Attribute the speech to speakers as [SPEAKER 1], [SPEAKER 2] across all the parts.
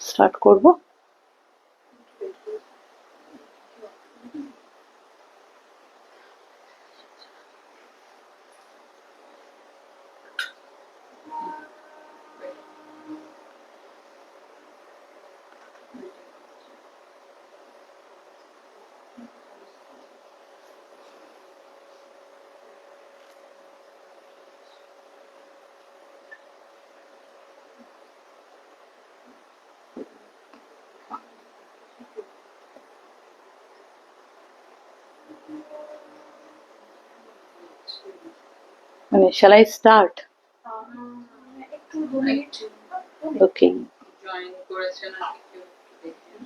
[SPEAKER 1] Start করব। মানে shall I start? Okay.
[SPEAKER 2] Join করেছেন নাকি কেউ দেখেন?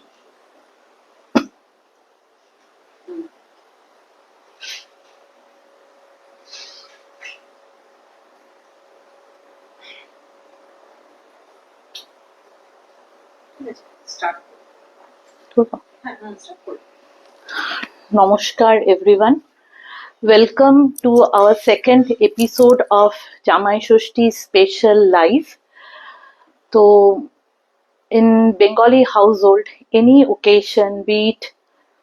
[SPEAKER 2] স্টার্ট
[SPEAKER 1] করবো?
[SPEAKER 2] হ্যাঁ স্টার্ট করুন।
[SPEAKER 1] Namaskar everyone. Welcome to our second episode of Jamai Shoshti special live. So in Bengali household, any occasion, be it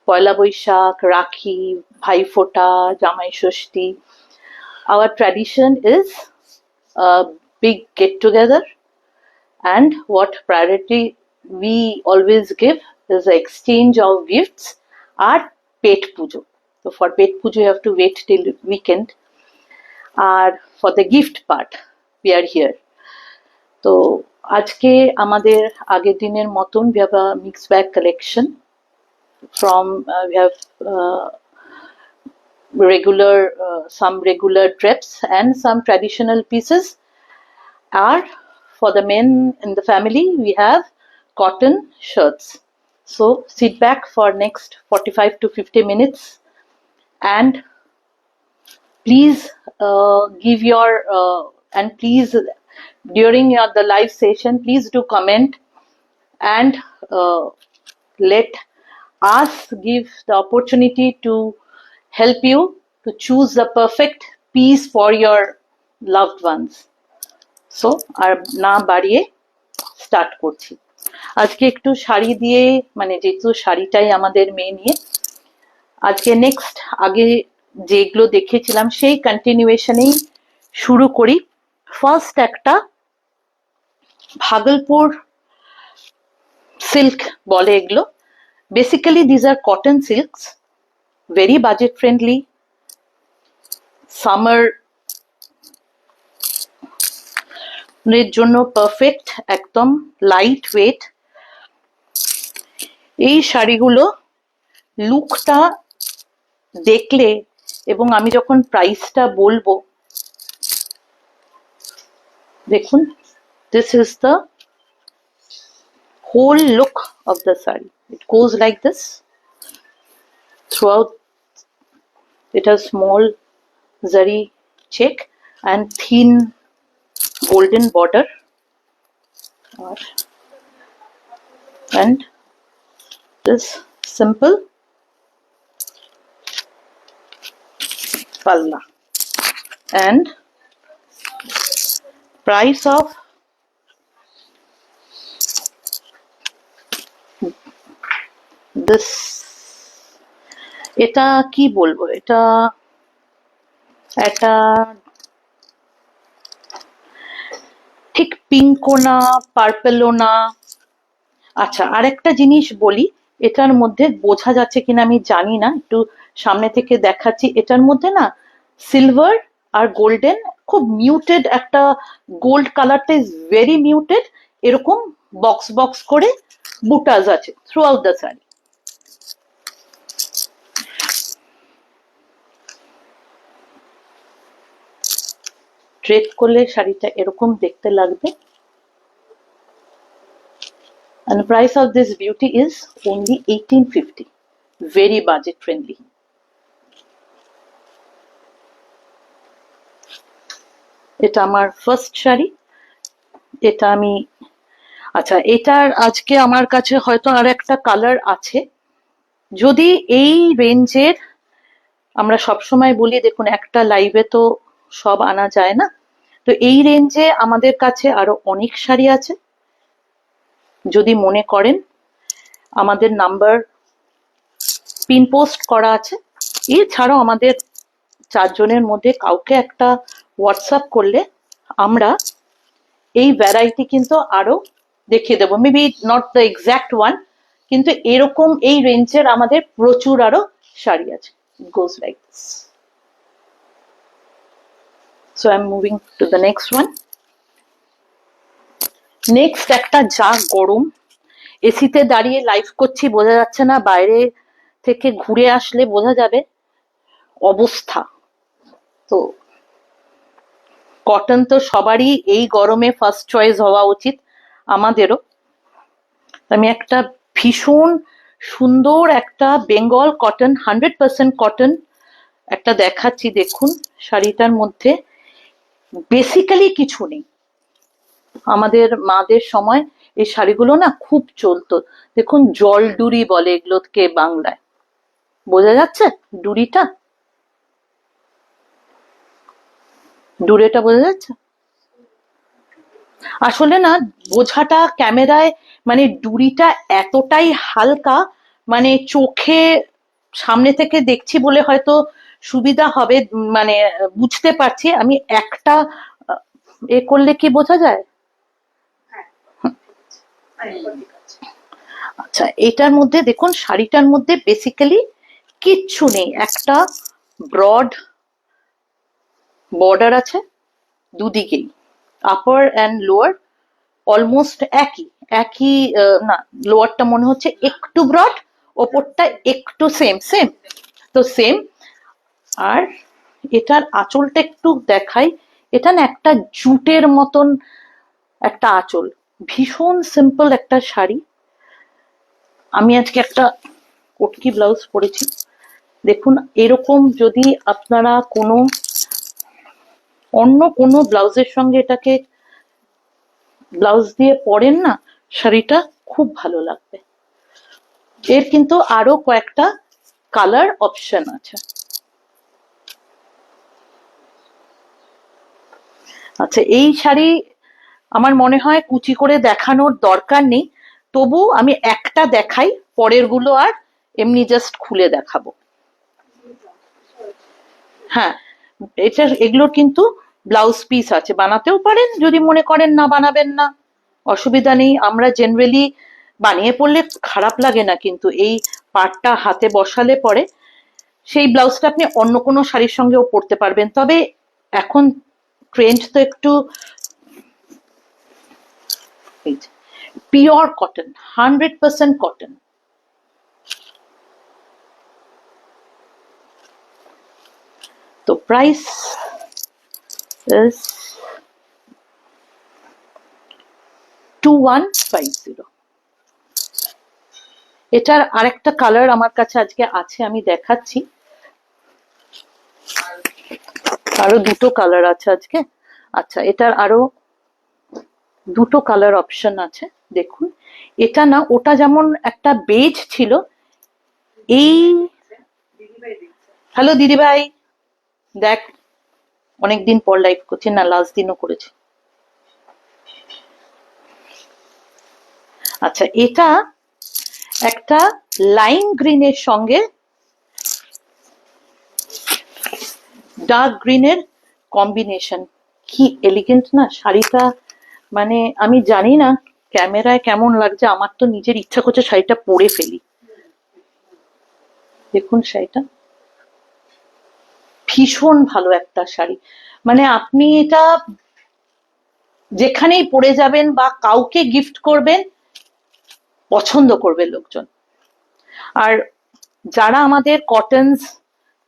[SPEAKER 1] Poila Boishakh, Rakhi, Bhai Phota, Jamai Shoshti, our tradition is a big get together, and what priority we always give is the exchange of gifts or pet pujo. So for pet pujo you have to wait till weekend, R for the gift part we are here. তো আজকে আমাদের আগের দিনের মতন we have a mixed bag collection from we have some regular drapes and some traditional pieces. Or for the men in the family we have cotton shirts. So sit back for next 45 to 50 minutes and please give your and please during the live session please do comment and let us give the opportunity to help you to choose the perfect piece for your loved ones. So আর না বাড়িয়ে start করছি। আজকে একটু শাড়ি দিয়ে, মানে যেহেতু শাড়িটাই আমাদের মেন ইয়ে, আজকে নেক্সট আগে যেগুলো দেখেছিলাম সেই কন্টিনিউয়েশনেই শুরু করি। ফার্স্ট একটা ভাগলপুর সিল্ক বলে এগুলো, basically these are cotton সিল্কস, very budget friendly, summer এর জন্য পারফেক্ট, একদম লাইট ওয়েট। এই শাড়িগুলো লুকটা দেখলে এবং আমি যখন প্রাইসটা বলবো, দেখুন, this is the whole look of the sari. It goes like this throughout. It has small zari check and thin golden border, and this simple palla. And price of this, এটা কি বলবো, এটা একটা ঠিক পিঙ্কও না পার্পেলও না। আচ্ছা, আরেকটা জিনিস বলি, এটার মধ্যে বোঝা যাচ্ছে কিনা আমি জানি না, একটু সামনে থেকে দেখাচ্ছি। এটার মধ্যে না সিলভার আর গোল্ডেন, খুব মিউটেড একটা গোল্ড কালারটা ইজ ভেরি মিউটেড, এরকম বক্স বক্স করে বুটাস আছে through out the sari. Drape করলে শাড়িটা এরকম দেখতে লাগবে। And the price of this beauty is only 1850, very budget friendly. এটা আমার ফার্স্ট শাড়ি, এটা আমি, আচ্ছা এটার আজকে আমার কাছে হয়তো আর একটা কালার আছে। যদি এই রেঞ্জের, আমরা সবসময় বলি দেখুন একটা লাইভে তো সব আনা যায় না, তো এই রেঞ্জে আমাদের কাছে আরো অনেক শাড়ি আছে। যদি মনে করেন আমাদের নাম্বার পিন পোস্ট করা আছে। এছাড়াও আমাদের 4 জনের মধ্যে কাউকে একটা হোয়াটসঅ্যাপ করলে আমরা এই ভ্যারাইটি কিন্তু আরো দেখিয়ে দেবো, maybe not the exact one, কিন্তু এরকম এই রেঞ্জের আমাদের প্রচুর আরো শাড়ি আছে। It goes like this. So I am moving to the next one. Next একটা যা গরম, এসিতে দাঁড়িয়ে লাইভ করছি বোঝা যাচ্ছে না, বাইরে থেকে ঘুরে আসলে বোঝা যাবে অবস্থা। তো কটন তো সবারই এই গরমে ফার্স্ট চয়েস হওয়া উচিত, আমাদেরও। আমি একটা ভীষণ সুন্দর একটা বেঙ্গল কটন, 100% কটন একটা দেখাচ্ছি। দেখুন শাড়িটার মধ্যে বেসিক্যালি কিছু নেই। আমাদের মাদের সময় এই শাড়িগুলো না খুব চলতো। দেখুন জলডুরি বলে এগুলোকে বাংলায়, বোঝা যাচ্ছে ডুরিটা, ডুরেটা বোঝা যাচ্ছে? আসলে না বোঝাটা ক্যামেরায়, মানে ডুরিটা এতটাই হালকা, মানে চোখে সামনে থেকে দেখছি বলে হয়তো সুবিধা হবে, মানে বুঝতে পারছি। আমি একটা এ করলে কি বোঝা যায়? আচ্ছা, এটার মধ্যে দেখুন শাড়িটার মধ্যে বেসিক্যালি কিচ্ছু নেই। একটা ব্রড বর্ডার আছে দুদিকেই, আপার অ্যান্ড লোয়ার অলমোস্ট একই একই। না, লোয়ারটা মনে হচ্ছে একটু ব্রড, ওপরটা একটু সেম সেম, তো সেম। আর এটার আঁচলটা একটু দেখাই। এটা না একটা জুটের মতন একটা আঁচল, ভীষণ সিম্পল একটা শাড়ি। আমি আজকে একটা কটকি ব্লাউজ পরেছি। দেখুন এরকম যদি আপনারা কোনো অন্য কোনো ব্লাউজের সঙ্গে এটাকে ব্লাউজ দিয়ে পরেন না, শাড়িটা খুব ভালো লাগবে। এর কিন্তু আরো কয়েকটা কালার অপশন আছে। আচ্ছা, এই শাড়ি আমার মনে হয় কুচি করে দেখানোর দরকার নেই, তবু আমি একটা দেখাই, পরের গুলো আর এমনি জাস্ট খুলে দেখাবো। হ্যাঁ, এগুলোর কিন্তু ব্লাউজ পিস আছে, বানাতেও পারেন যদি মনে করেন, না বানাবেন না অসুবিধা নেই। আমরা জেনারেলি বানিয়ে পড়লে খারাপ লাগে না, কিন্তু এই পাটটা হাতে বসালে পরে সেই ব্লাউজটা আপনি অন্য কোনো শাড়ির সঙ্গেও পরতে পারবেন। তবে এখন ট্রেন্ড তো একটু পিওর কটন, 100% কটন। তো প্রাইস is 2150। এটার আরেকটা কালার আমার কাছে আজকে আছে, আমি দেখাচ্ছি। আরো দুটো কালার আছে আজকে। আচ্ছা, এটার আরো দুটো কালার অপশন আছে। দেখুন এটা না, ওটা যেমন একটা বেজ ছিল, এই হ্যালো দিদিভাই, দেখ অনেকদিন পর লাইভ করছি, না লাস্ট দিনও করেছি। আচ্ছা, এটা একটা লাইম গ্রিনের সঙ্গে ডার্ক গ্রিনের কম্বিনেশন, কি এলিগেন্ট না শাড়িটা। মানে আমি জানি না ক্যামেরায় কেমন লাগছে, আমার তো নিজের ইচ্ছা করছে শাড়িটা পরে ফেলি। দেখুন শাড়িটা ভীষণ ভালো একটা শাড়ি, মানে আপনি এটা যেখানেই পরে যাবেন বা কাউকে গিফট করবেন, পছন্দ করবে লোকজন। আর যারা আমাদের কটনস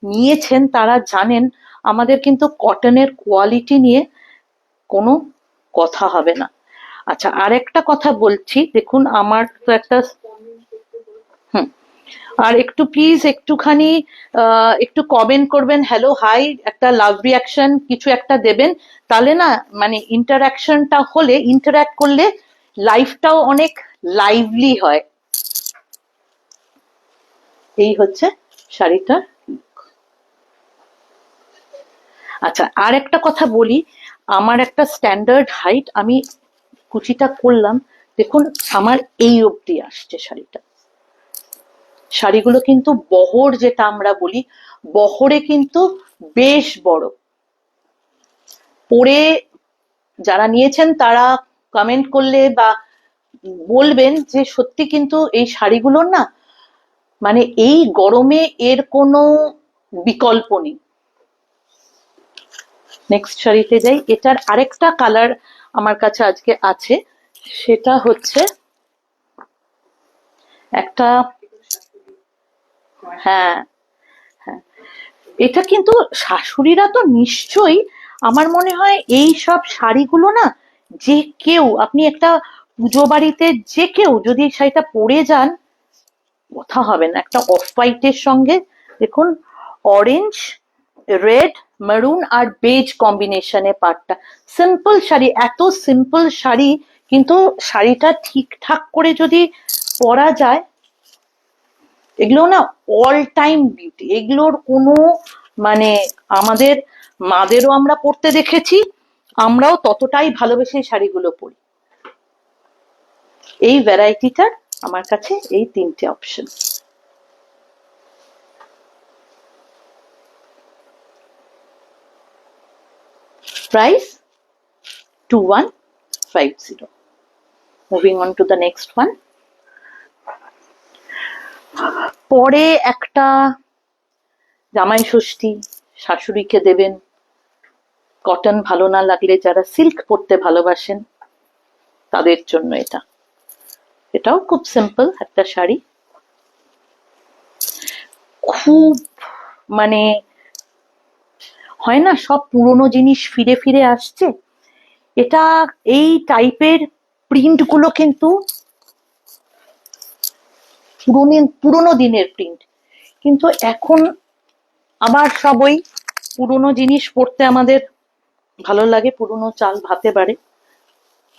[SPEAKER 1] নিয়েছেন তারা জানেন আমাদের কিন্তু কটনের কোয়ালিটি নিয়ে কোনো কথা হবে না। আচ্ছা, আর একটা কথা বলছি, দেখুন আমার তো একটা আর একটু প্লিজ একটুখানি একটু কমেন্ট করবেন, হ্যালো হাই, একটা লাভ রিয়াকশন কিছু একটা দেবেন, তাহলে না মানে ইন্টারাকশনটা হলে, ইন্টারাক্ট করলে লাইফটাও অনেক লাইভলি হয়। এই হচ্ছে শাড়িটার। আচ্ছা, আর একটা কথা বলি, আমার একটা স্ট্যান্ডার্ড হাইট, আমি কুচিটা করলাম দেখুন আমার এই অবধি আসছে শাড়িটা। শাড়িগুলো কিন্তু বহর, যেটা আমরা বলি, বহরে কিন্তু বেশ বড়। পরে যারা নিয়েছেন তারা কমেন্ট করলে বা বলবেন যে সত্যি কিন্তু এই শাড়িগুলোর না মানে এই গরমে এর কোনো বিকল্প নেই। নেক্সট শাড়িতে যাই। এটার আরেকটা কালার আমার কাছে আজকে আছে, সেটা হচ্ছে একটা, হ্যাঁ হ্যাঁ, এটা কিন্তু শাশুড়িরা তো নিশ্চয়ই, আমার মনে হয় এই সব শাড়িগুলো না যে কেউ, আপনি একটা পুজো বাড়িতে যে কেউ যদি এই শাড়িটা পরে যান কথা হবে না। একটা অফ হোয়াইটের সঙ্গে দেখুন অরেঞ্জ, রেড, মেরুন আর বেজ কম্বিনেশনে পাটটা। সিম্পল শাড়ি, এত সিম্পল শাড়ি, কিন্তু শাড়িটা ঠিকঠাক করে যদি পরা যায়, এগুলো না অল টাইম বিউটি। এগুলোর কোনো মানে আমাদের মাদেরও আমরা পরতে দেখেছি, আমরাও ততটাই ভালোবেসে এই শাড়িগুলো পরি। এই ভ্যারাইটিটার আমার কাছে এই তিনটে option. Price 2150। Moving on two the next one. পরে একটা জামাই ষষ্ঠী, শাশুড়িকে দেবেন, কটন ভালো না লাগলে যারা সিল্ক পরতে ভালোবাসেন তাদের জন্য এটা। এটাও খুব সিম্পল একটা শাড়ি, খুব মানে হয় না সব পুরনো জিনিস ফিরে ফিরে আসছে। এটা এই টাইপের প্রিন্ট গুলো কিন্তু পুরনো দিনের প্রিন্ট, কিন্তু এখন আবার সব ওই পুরনো জিনিস পড়তে আমাদের ভালো লাগে, পুরনো চাল ভাতে বাড়ে,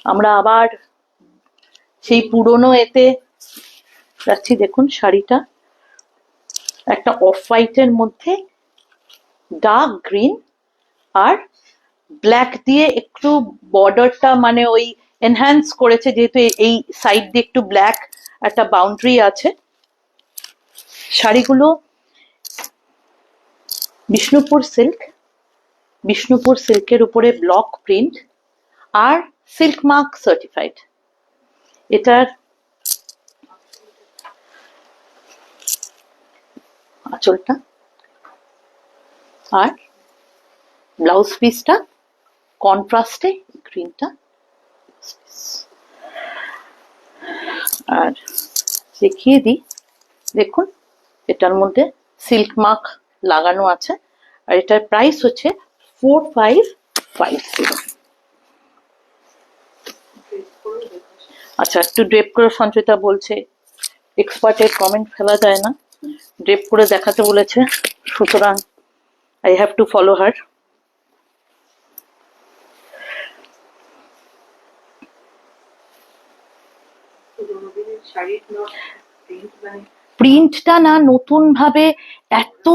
[SPEAKER 1] আমরা আবার সেই পুরনো এতে যাচ্ছি। দেখুন শাড়িটা একটা অফ হোয়াইটের মধ্যে ডার্ক গ্রিন আর ব্ল্যাক দিয়ে একটু বর্ডারটা মানে ওই এনহ্যান্স করেছে, যেহেতু এই সাইড দিয়ে একটু ব্ল্যাক একটা বাউন্ডারি আছে। শাড়িগুলো বিষ্ণুপুর সিল্ক, বিষ্ণুপুর সিল্কের উপরে ব্লক প্রিন্ট আর সিল্ক মার্ক সার্টিফাইড। এটার আঁচলটা আর ব্লাউজ পিসটা কন্ট্রাস্টে গ্রিনটা, আর দেখিয়ে দিই। দেখুন এটার মধ্যে সিল্ক মার্ক লাগানো আছে, আর এটার প্রাইস হচ্ছে 4550। আচ্ছা একটু ড্রেপ করে, সঞ্চিতা বলছে এক্সপার্টের কমেন্ট ফেলা যায় না, ড্রেপ করে দেখাতে বলেছে, সুতরাং I have to follow her. প্রিন্টটা না নতুন ভাবে এত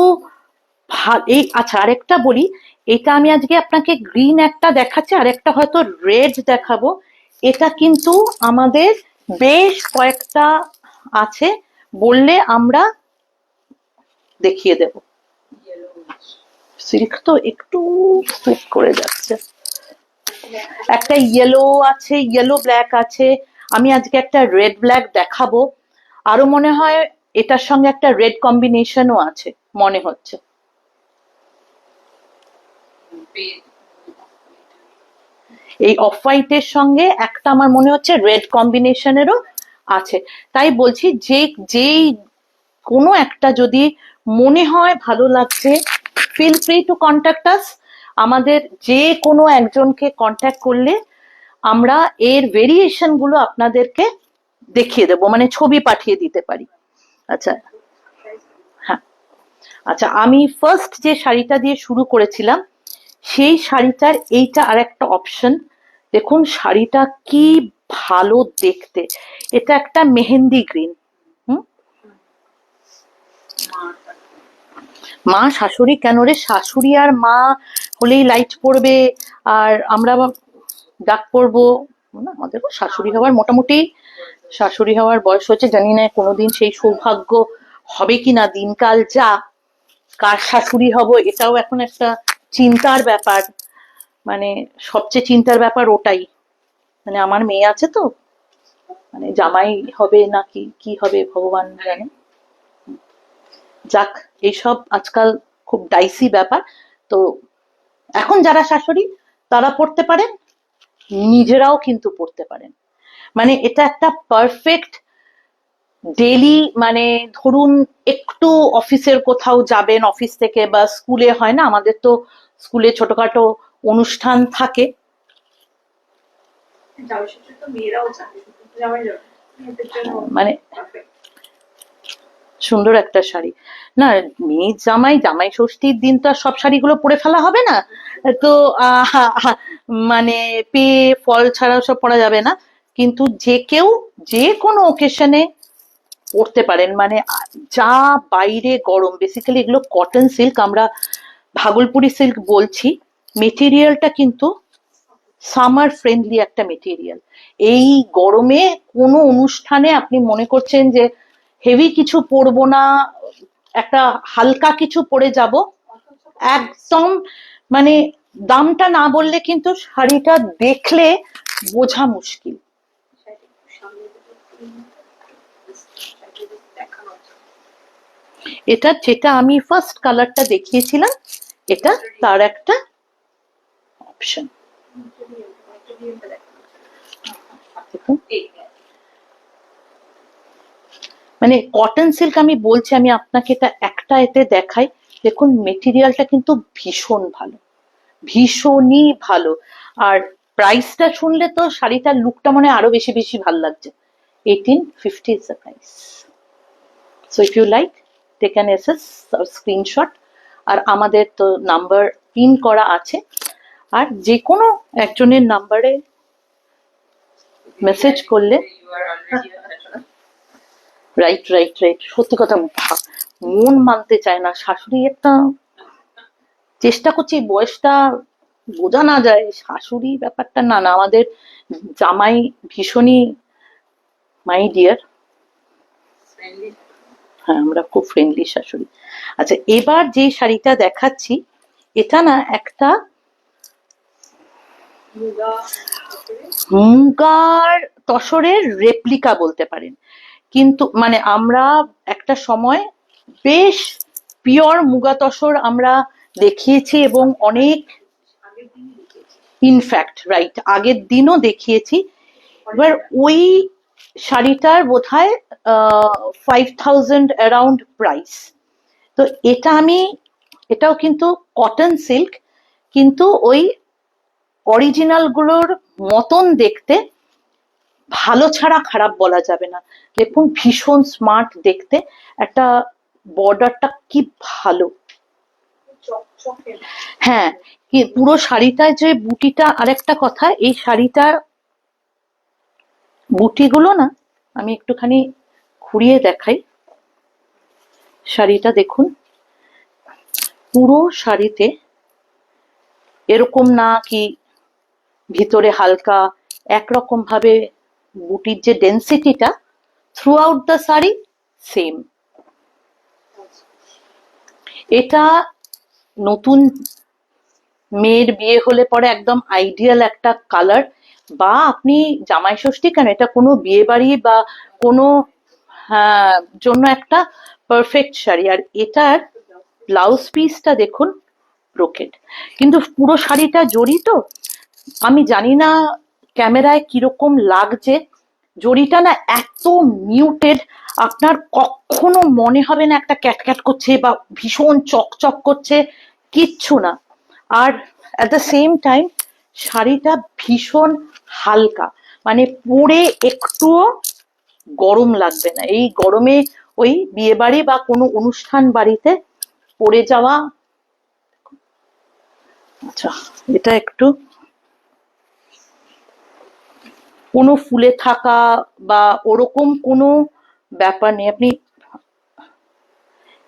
[SPEAKER 1] এই আচ্ছা আরেকটা বলি, এটা আমি আজকে আপনাকে গ্রিন একটা দেখাচ্ছি, আর একটা হয়তো রেড দেখাবো। এটা কিন্তু আমাদের বেশ কয়েকটা আছে, বললে আমরা দেখিয়ে দেব। সিল্ক তো একটু স্লিপ করে যাচ্ছে। একটা ইয়েলো আছে, ইয়েলো ব্ল্যাক আছে, আমি আজকে একটা রেড ব্ল্যাক দেখাবো, আরো মনে হয় এটার সঙ্গে একটা রেড কম্বিনেশনও আছে মনে হচ্ছে। এই অফ হোয়াইটের সঙ্গে একটা আমার মনে হচ্ছে রেড কম্বিনেশনেরও আছে। তাই বলছি যে যেই কোনো একটা যদি মনে হয় ভালো লাগছে, feel free to contact us. আমাদের যে কোনো একজনকে কন্ট্যাক্ট করলে আমরা এর ভেরিয়েশন গুলো আপনাদেরকে দেখিয়ে দেবো, মানে ছবি পাঠিয়ে দিতে পারি। আচ্ছা হ্যাঁ, আচ্ছা আমি ফার্স্ট যে শাড়িটা দিয়ে শুরু করেছিলাম সেই শাড়িটার এইটা আর একটা অপশন। দেখুন শাড়িটা কি ভালো দেখতে, এটা একটা মেহেন্দি গ্রিন। মা শাশুড়ি কেন রে, শাশুড়ি আর মা হলেই লাইট পড়বে আর আমরা ডাক পড়বো, না আমাদের শাশুড়ি হওয়ার মোটামুটি শাশুড়ি হওয়ার বয়স হচ্ছে, জানি না কোনোদিন সেই সৌভাগ্য হবে কিনা। দিনকাল যা, কার শাশুড়ি হব এটাও এখন একটা চিন্তার ব্যাপার। মানে সবচেয়ে চিন্তার ব্যাপার ওটাই। মানে আমার মেয়ে আছে তো, মানে জামাই হবে নাকি কি হবে ভগবান জানে। যাক, এইসব আজকাল খুব ডাইসি ব্যাপার। তো এখন যারা শাশুড়ি তারা পড়তে পারেন, নিজেরাও কিন্তু পড়তে পারেন। মানে এটা একটা পারফেক্ট ডেইলি, মানে ধরুন একটু অফিসের কোথাও যাবেন, অফিস থেকে বা স্কুলে হয় না আমাদের তো স্কুলে ছোটখাটো অনুষ্ঠান থাকে। মানে সুন্দর একটা শাড়ি না, মেয়ে জামাই জামাই ষষ্ঠীর দিন তো আর সব শাড়িগুলো পরে ফেলা হবে না। তো মানে পেয়ে ফল ছাড়া সব পরা যাবে না, কিন্তু যে কেউ যে কোনো ওকেশনে পরতে পারেন। মানে যা বাইরে গরম, বেসিক্যালি এগুলো কটন সিল্ক, আমরা ভাগলপুরি সিল্ক বলছি। মেটেরিয়ালটা কিন্তু সামার ফ্রেন্ডলি একটা মেটেরিয়াল। এই গরমে কোনো অনুষ্ঠানে আপনি মনে করছেন যে হেভি কিছু পরবো না, একটা হালকা কিছু পরে যাব, একদম মানে দামটা না বললে কিন্তু শাড়িটা দেখলে বোঝা মুশকিল। এটা যেটা আমি ফার্স্ট কালারটা দেখিয়েছিলাম, এটা তার একটা অপশন। মানে কটন সিল্ক আমি বলছি, আমি আপনাকে এটা একটা এতে দেখাই। দেখুন মেটেরিয়ালটা কিন্তু ভীষণ ভালো, ভীষণই ভালো। আর প্রাইসটা শুনলে তো শাড়িটার লুকটা মনে আরো বেশি বেশি ভালো লাগছে। 1850 is the price. So if you like, take an SS or screenshot, আর আমাদের তো নাম্বার পিন করা আছে, আর যে কোনো একজনের নাম্বারে মেসেজ করলে। রাইট রাইট রাইট, সত্যি কথা মন মানতে চায় না। শাশুড়ি একটা চেষ্টা করছি বয়সটা বোঝা না যায়, শাশুড়ি ব্যাপারটা না না, আমাদের জামাই ভীষণই মাই ডিয়ার। হ্যাঁ, আমরা খুব ফ্রেন্ডলি শাশুড়ি। আচ্ছা, এবার যে শাড়িটা দেখাচ্ছি এটা না একটা মুগার তসরের রেপ্লিকা বলতে পারেন। কিন্তু মানে আমরা একটা সময় বেশ পিওর মুগা তসর আমরা দেখিয়েছি, এবং অনেক ইনফ্যাক্ট রাইট আগের দিনও দেখিয়েছি। এবার ওই শাড়িটার বোধহয় 5000 অ্যারাউন্ড প্রাইস। তো এটা আমি, এটাও কিন্তু কটন সিল্ক, কিন্তু ওই অরিজিনাল গুলোর মতন দেখতে, ভালো ছাড়া খারাপ বলা যাবে না। দেখুন ভীষণ স্মার্ট দেখতে, একটা বর্ডারটা কি ভালো। হ্যাঁ, কি পুরো শাড়িটায় যে বুটিটা, আরেকটা কথা, এই শাড়িটার বুটিগুলো না আমি একটুখানি ঘুরিয়ে দেখাই। শাড়িটা দেখুন, পুরো শাড়িতে এরকম না কি ভিতরে হালকা, একরকম ভাবে বুটির যে ডেন্সিটিটা throughout the sari same. এটা নতুন মেয়ের বিয়ে হলে পরে একদম আইডিয়াল একটা কালার, বা আপনি জামাই ষষ্ঠী কেন, এটা কোনো বিয়ে বাড়ি বা কোনো জন্য একটা পারফেক্ট শাড়ি। আর এটার ব্লাউজ পিসটা দেখুন ব্রোকেড, কিন্তু পুরো শাড়িটা জড়ি তো। আমি জানি না ক্যামেরায় কিরকম লাগছে, জড়িটা না এত মিউটেড, আপনার কখনো মনে হবে না একটা ক্যাটক্যাট করছে বা ভীষণ চকচক করছে, কিচ্ছু না। আর অ্যাট দ্য সেম টাইম শাড়িটা ভীষণ হালকা, মানে পরে একটুও গরম লাগবে না। এই গরমে ওই বিয়ে বাড়ি বা কোনো অনুষ্ঠান বাড়িতে পরে যাওয়া। আচ্ছা, এটা একটু কোনো ফুলে থাকা বা ওরকম কোনো ব্যাপার নেই, আপনি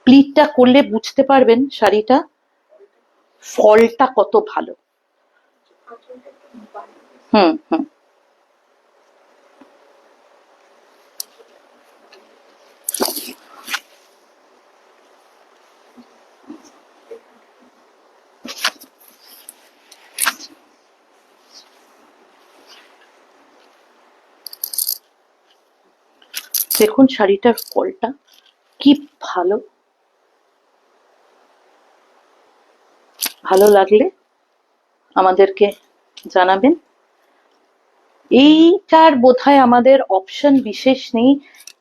[SPEAKER 1] প্লিটটা করলে বুঝতে পারবেন শাড়িটা ফলটা কত ভালো। হুম হুম, দেখুন শাড়িটার ফলটা কি ভালো, ভালো লাগলে আমাদেরকে জানাবেন। এইটার বোধহয় আমাদের অপশন বিশেষ নেই,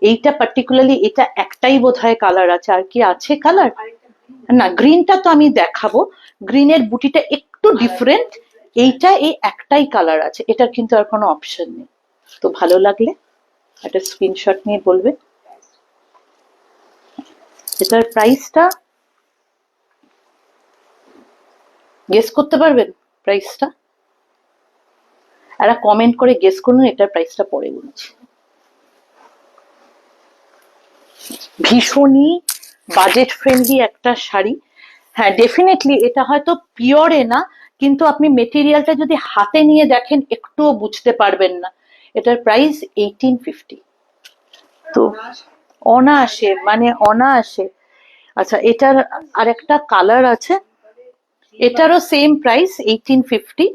[SPEAKER 1] এইটা পার্টিকুলারলি এটা একটাই বোধহয় কালার আছে, আর কি আছে কালার? না, গ্রিনটা তো আমি দেখাবো, গ্রিনের বুটিটা একটু ডিফারেন্ট, এইটা এই একটাই কালার আছে, এটার কিন্তু আর কোনো অপশন নেই। তো ভালো লাগলে একটা স্ক্রিনশট নিয়ে বলবে। এটার প্রাইসটা গেস করতে পারবেন? প্রাইসটা একটা কমেন্ট করে গেস করুন, এটার প্রাইসটা পরে বলছি। ভীষণই বাজেট ফ্রেন্ডলি একটা শাড়ি। হ্যাঁ, ডেফিনেটলি এটা হয়তো পিওরে না, কিন্তু আপনি মেটেরিয়ালটা যদি হাতে নিয়ে দেখেন একটুও বুঝতে পারবেন না। এটার প্রাইস 1850। তো অনায়াসে, মানে অনায়াসে। আচ্ছা, এটার আরেকটা কালার আছে, এটারও সেম প্রাইস 1850।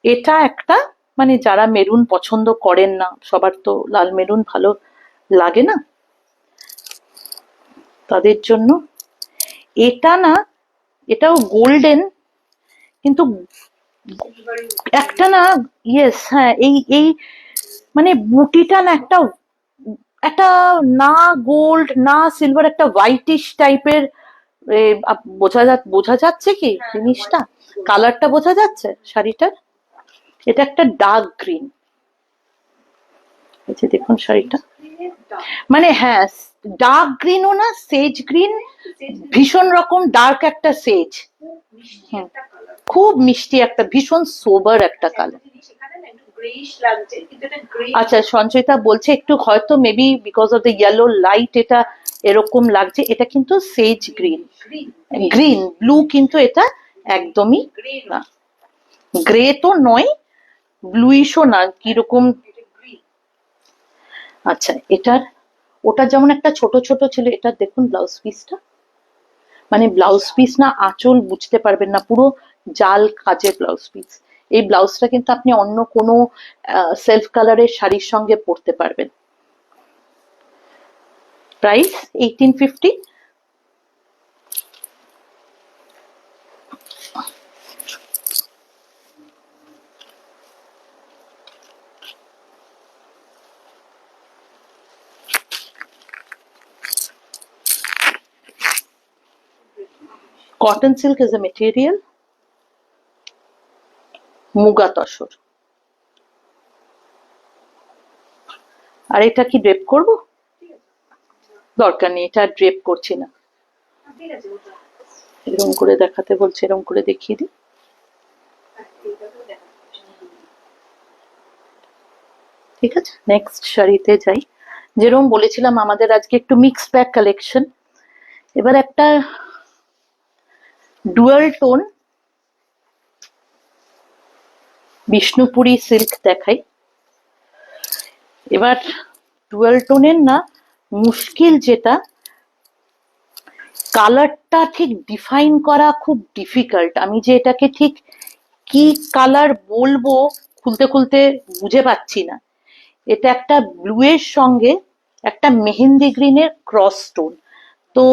[SPEAKER 1] এটা একটা, মানে যারা মেরুন পছন্দ করেন না, সবার তো লাল মেরুন ভালো লাগে না, তাদের জন্য এটা না, এটাও গোল্ডেন, কিন্তু একটা না, ইয়েস হ্যাঁ, এই এই মানে বুটিটা না একটা, একটা না গোল্ড না সিলভার, একটা হোয়াইটিশ টাইপের। বোঝা যাচ্ছে কি জিনিসটা? কালারটা বোঝা যাচ্ছে শাড়িটার? এটা একটা ডার্ক গ্রিন, এই যে দেখুন শাড়িটা, মানে হ্যাঁ, ডার্ক গ্রিনও না, সেজ গ্রিন, ভীষণ রকম ডার্ক একটা সেজ, খুব মিষ্টি একটা, ভীষণ সোবার একটা কালার। আচ্ছা, সঞ্চয়িতা বলছে একটু হয়তো maybe because of the yellow light এটা এরকম লাগছে, এটা কিন্তু সেজ গ্রিন, গ্রিন ব্লু কিন্তু এটা একদমই না, গ্রে তো নয়, ব্লুইশও না, কিরকম। আচ্ছা, এটার ওটা যেমন একটা ছোট ছোট ছিল, এটা দেখুন ব্লাউজ পিসটা, মানে ব্লাউজ পিস না আঁচল বুঝতে পারবেন না, পুরো জাল কাজের ব্লাউজ পিস। এই ব্লাউজটা কিন্তু আপনি অন্য কোনো সেলফ কালারের শাড়ির সঙ্গে পরতে পারবেন। Price 1850। Cotton silk is a material, muga tussar. আর এটা কি ড্রেপ করব? দরকার নেই, এটা ড্রেপ করছি না, এরকম করে দেখাতে বলছে, এরকম করে দেখিয়ে দিই। ঠিক আছে, নেক্সট শাড়িতে যাই। যেরকম বলেছিলাম আমাদের আজকে একটু মিক্স ব্যাগ কালেকশন। এবার একটা ডুয়াল টোন বিষ্ণুপুরি সিল্ক দেখাই। এবার ডুয়াল টোনের না মুশকিল যেটা, কালারটা ঠিক ডিফাইন করা খুব ডিফিকাল্ট। আমি যে এটাকে ঠিক কি কালার বলবো খুলতে খুলতে বুঝে পাচ্ছি না। এটা একটা ব্লু এর সঙ্গে একটা মেহেন্দি গ্রিনের ক্রস টোন। তো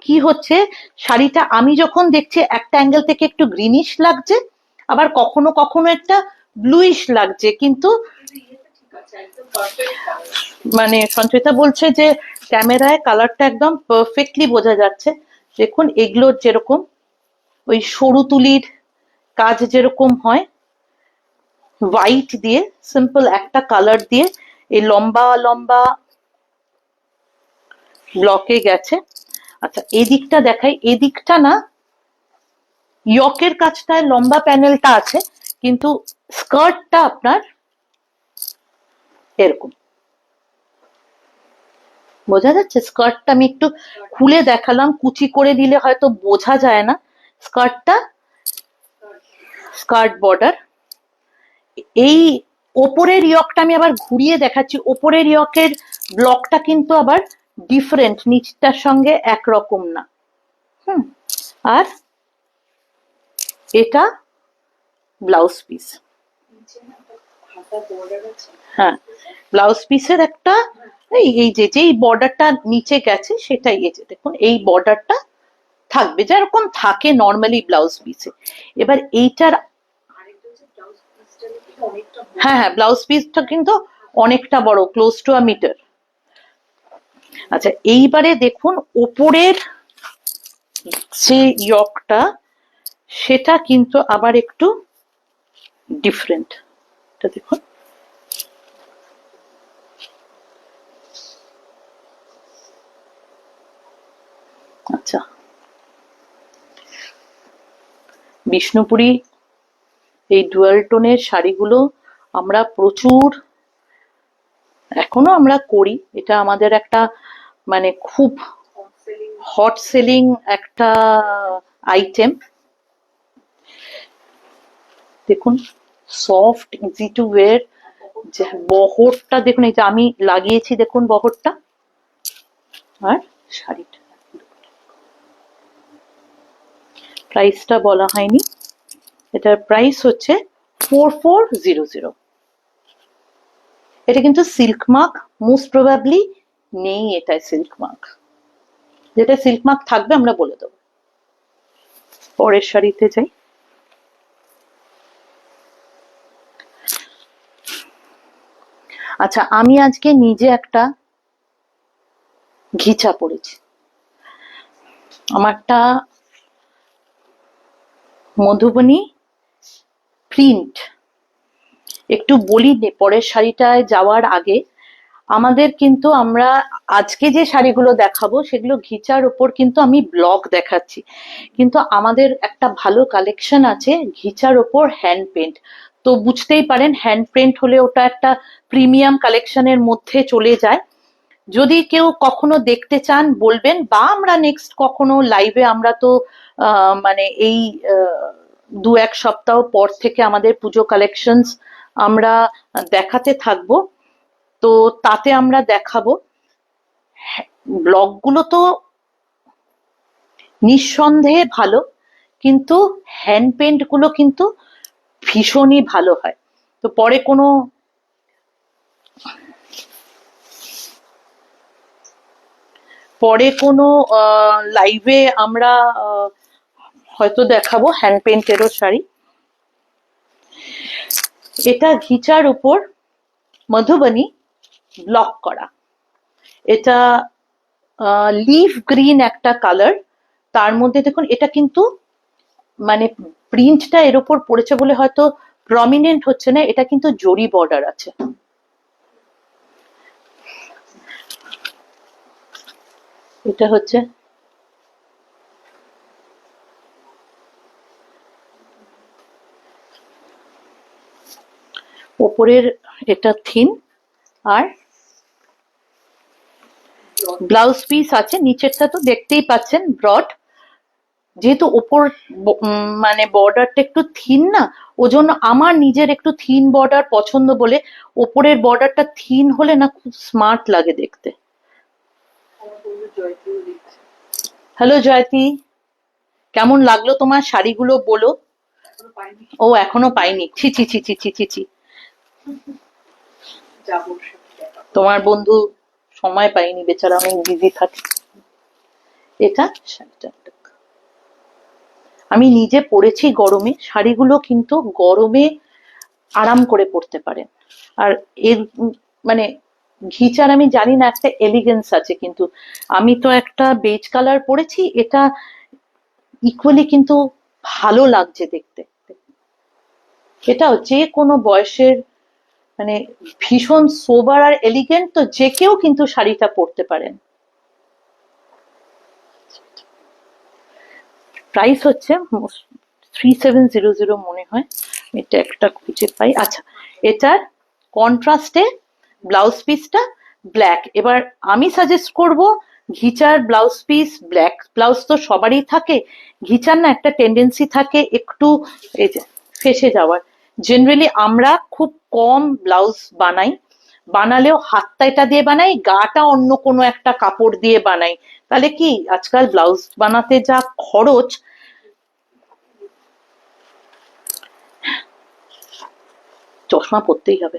[SPEAKER 1] কি হচ্ছে, শাড়িটা আমি যখন দেখছি একটা অ্যাঙ্গেল থেকে একটু গ্রিনিশ লাগছে, আবার কখনো কখনো একটা ব্লুইশ লাগছে, কিন্তু মানে সঞ্চয়িতা বলছে যে ক্যামেরায় কালারটা একদম পারফেক্টলি বোঝা যাচ্ছে। দেখুন এগুলোর যেরকম ওই সরু তুলির কাজ যেরকম হয়, হোয়াইট দিয়ে সিম্পল একটা কালার দিয়ে এই লম্বা লম্বা ব্লকে গেছে। আচ্ছা, এদিকটা দেখাই, এদিকটা না ইয়কের কাছটায় লম্বা প্যানেলটা আছে, কিন্তু স্কার্টটা আপনার এরকম বোঝা যাচ্ছে। স্কার্টটা আমি একটু খুলে দেখালাম, কুচি করে দিলে হয়তো বোঝা যায় না। স্কার্টটা স্কার্ট বর্ডার, এই ওপরের ইয়কটা আমি আবার ঘুরিয়ে দেখাচ্ছি, ওপরের ইয়কের ব্লকটা কিন্তু আবার ডিফারেন্ট, নিচটার সঙ্গে একরকম না। আর এটা ব্লাউজ পিস,
[SPEAKER 2] হাতার বর্ডার আছে।
[SPEAKER 1] হ্যাঁ, ব্লাউজ পিসের একটা এই যে যেই বর্ডারটা নিচে গেছে সেটাই, এই যে দেখুন এই বর্ডারটা থাকবে যেরকম থাকে নর্মালি ব্লাউজ পিসে। এবার এইটার
[SPEAKER 2] আরেকটা হচ্ছে ব্লাউজ পিসটা কিন্তু অনেকটা বড়।
[SPEAKER 1] হ্যাঁ হ্যাঁ, ব্লাউজ পিসটা কিন্তু অনেকটা বড়, ক্লোজ টু আ মিটার। আচ্ছা, এইবারে দেখুন ওপরের যে ইয়কটা সেটা কিন্তু আবার একটু ডিফারেন্ট। এটা দেখুন, আচ্ছা বিষ্ণুপুরি এই ডুয়াল টোনের শাড়িগুলো আমরা প্রচুর এখনো আমরা করি, এটা আমাদের একটা মানে খুব
[SPEAKER 2] সেলিং
[SPEAKER 1] হট সেলিং একটা আইটেম। দেখুন সফট ইজি টু ওয়্যার, বহরটা দেখুন, এই যে আমি লাগিয়েছি দেখুন বহরটা, আর শাড়িটা প্রাইসটা বলা হয়নি, এটার প্রাইস হচ্ছে 4400। এটা কিন্তু সিল্ক মার্ক মোস্ট প্রবাবলি নেই, এটা সিল্ক মার্ক, যেটা সিল্ক মার্ক থাকবে আমরা বলে দেবো। পরের শাড়িতে যাই। আচ্ছা, আমি আজকে নিজে একটা ঘিচা পরেছি, আমারটা মধুবনী প্রিন্ট। একটু বলি পরের শাড়িটায় যাওয়ার আগে, আমাদের কিন্তু আমরা আজকে যে শাড়িগুলো দেখাবো সেগুলো ঘিচার ওপর কিন্তু আমি ব্লক দেখাচ্ছি, কিন্তু আমাদের একটা ভালো কালেকশন আছে ঘিচার ওপর হ্যান্ড পেন্ট। তো বুঝতেই পারেন হ্যান্ড পেন্ট হলে ওটা একটা প্রিমিয়াম কালেকশনের মধ্যে চলে যায়। যদি কেউ কখনো দেখতে চান বলবেন, বা আমরা নেক্সট কখনো লাইভে, আমরা তো মানে এই দু এক সপ্তাহ পর থেকে আমাদের পুজো কালেকশনস আমরা দেখাতে থাকবো, তো তাতে আমরা দেখাবো। ব্লগগুলো তো নিঃসন্দেহে ভালো, কিন্তু হ্যান্ড পেন্ট গুলো কিন্তু ভীষণই ভালো হয়। তো পরে কোনো লাইভে আমরা হয়তো দেখাবো হ্যান্ড পেন্টেরও শাড়ি। এটা ঘিচার উপর মধুবনী ব্লক করা, এটা লিফ গ্রিন একটা কালার, তার মধ্যে দেখুন এটা কিন্তু মানে প্রিন্টটা এর উপর পড়েছে বলে হয়তো প্রমিনেন্ট হচ্ছে না, এটা কিন্তু জরি বর্ডার আছে। এটা হচ্ছে ওপরের, এটা থিন, আর ব্লাউজ পিস আছে, নিচেরটা তো দেখতেই পাচ্ছেন ব্রড, যেহেতু ওপর মানে বর্ডারটা একটু থিন না, ওজন্য আমার নিজের একটু থিন বর্ডার পছন্দ বলে ওপরের বর্ডারটা থিন হলে না খুব স্মার্ট লাগে দেখতে। হ্যালো জয়তি, কেমন লাগলো তোমার শাড়িগুলো বলো? ও এখনো পাইনি, ছি ছি ছি ছি ছি ছি ছি, তোমার বন্ধু সময় পাইনি বেচারা, অনেক বিজি থাকে। এটা শাড়িটা আমি নিজে পরেছি গরমে, শাড়িগুলো কিন্তু গরমে আরাম করে পরতে পারেন। আর এর মানে ঘিচার আমি জানি না একটা এলিগেন্স আছে, কিন্তু আমি তো একটা বেজ কালার পরেছি, এটা ইকুয়ালি কিন্তু ভালো লাগছে দেখতে। এটাও যে কোনো বয়সের মানে ভীষণ সোবার আর এলিগেন্ট, তো যে কেউ কিন্তু শাড়িটা পরতে পারেন। প্রাইস হচ্ছে 3700 মনে হয়, এটা একটা খুঁজে পাই। আচ্ছা, এটার কন্ট্রাস্টে ব্লাউজ পিসটা ব্ল্যাক। এবার আমি সাজেস্ট করব ঘিচার ব্লাউজ পিস ব্ল্যাক ব্লাউজ তো সবারই থাকে, ঘিচার না একটা টেন্ডেন্সি থাকে একটু এই যে ফেসে যাওয়ার। জেনারেলি আমরা খুব কম ব্লাউজ বানাই, বানালেও হাতটা এটা দিয়ে বানাই, গাটা অন্য কোনো একটা কাপড় দিয়ে বানাই, তাহলে কি আজকাল ব্লাউজ বানাতে যা খরচ, চশমা পরতেই হবে।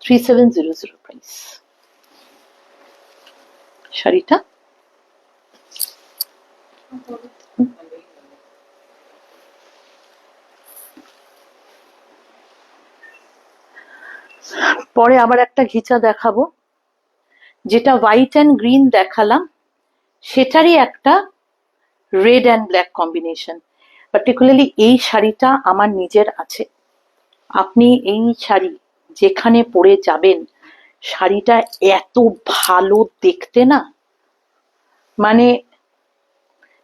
[SPEAKER 1] 3700 প্রাইস। শাড়িটা পরে আবার একটা ঘিচা দেখাবো, যেটা হোয়াইট অ্যান্ড গ্রিন দেখালাম সেটারই একটা red and black combination. Particularly এই শাড়িটা আমার নিজের আছে। আপনি এই শাড়ি যেখানে পরে যাবেন, শাড়িটা এত ভালো দেখতে না, মানে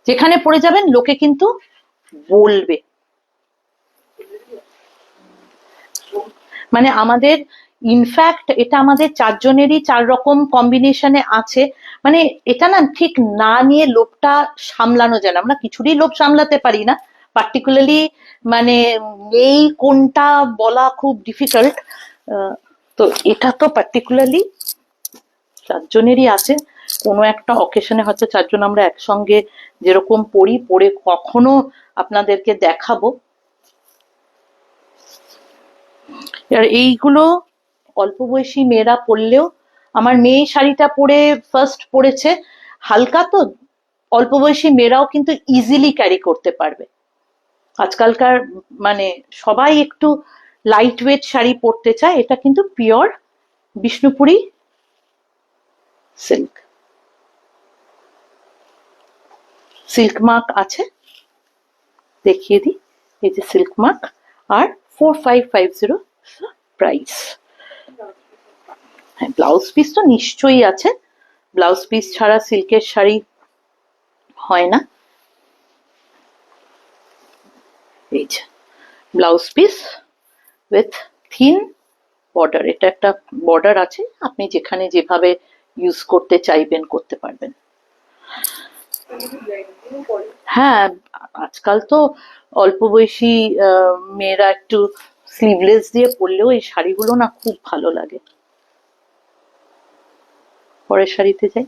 [SPEAKER 1] যেখানে পরে যাবেন লোকে কিন্তু বলবে। মানে আমাদের ইনফ্যাক্ট এটা আমাদের চারজনেরই 4 রকম কম্বিনেশনে আছে। মানে এটা না ঠিক না নিয়ে লোভটা সামলানো যায় না, আমরা কিছুরই লোভ সামলাতে পারি না। পার্টিকুলারলি মানে এই কোনটা বলা খুব ডিফিকাল্ট। তো এটা তো পার্টিকুলারলি চারজনেরই আছে। কোনো একটা অকেশনে হয়তো চারজন আমরা একসঙ্গে যেরকম পড়ি, পরে কখনো আপনাদেরকে দেখাবো। আর এইগুলো অল্প বয়সী মেয়েরা পরলেও, আমার মেয়ে শাড়িটা পরে ফার্স্ট পরেছে, হালকা তো অল্প বয়সী মেয়েরাও কিন্তু ইজিলি ক্যারি করতে পারবে। আজকালকার মানে সবাই একটু লাইট ওয়েট শাড়ি পরতে চায়। এটা কিন্তু pure Bishnupuri silk, silk mark আছে, দেখিয়ে দিই। এই যে সিল্ক মার্ক, আর 4550 প্রাইস। হ্যাঁ, ব্লাউজ পিস তো নিশ্চয়ই আছে, ব্লাউজ পিস ছাড়া সিল্কের শাড়ি হয় না। এই যে blouse piece with thin border, এটা একটা বর্ডার আছে, আপনি যেখানে যেভাবে ইউজ করতে চাইবেন করতে পারবেন। হ্যাঁ, আজকাল তো অল্প বয়সী মেয়েরা একটু স্লিভলেস দিয়ে পরলেও এই শাড়িগুলো না খুব ভালো লাগে। পরের শাড়িতে যাই।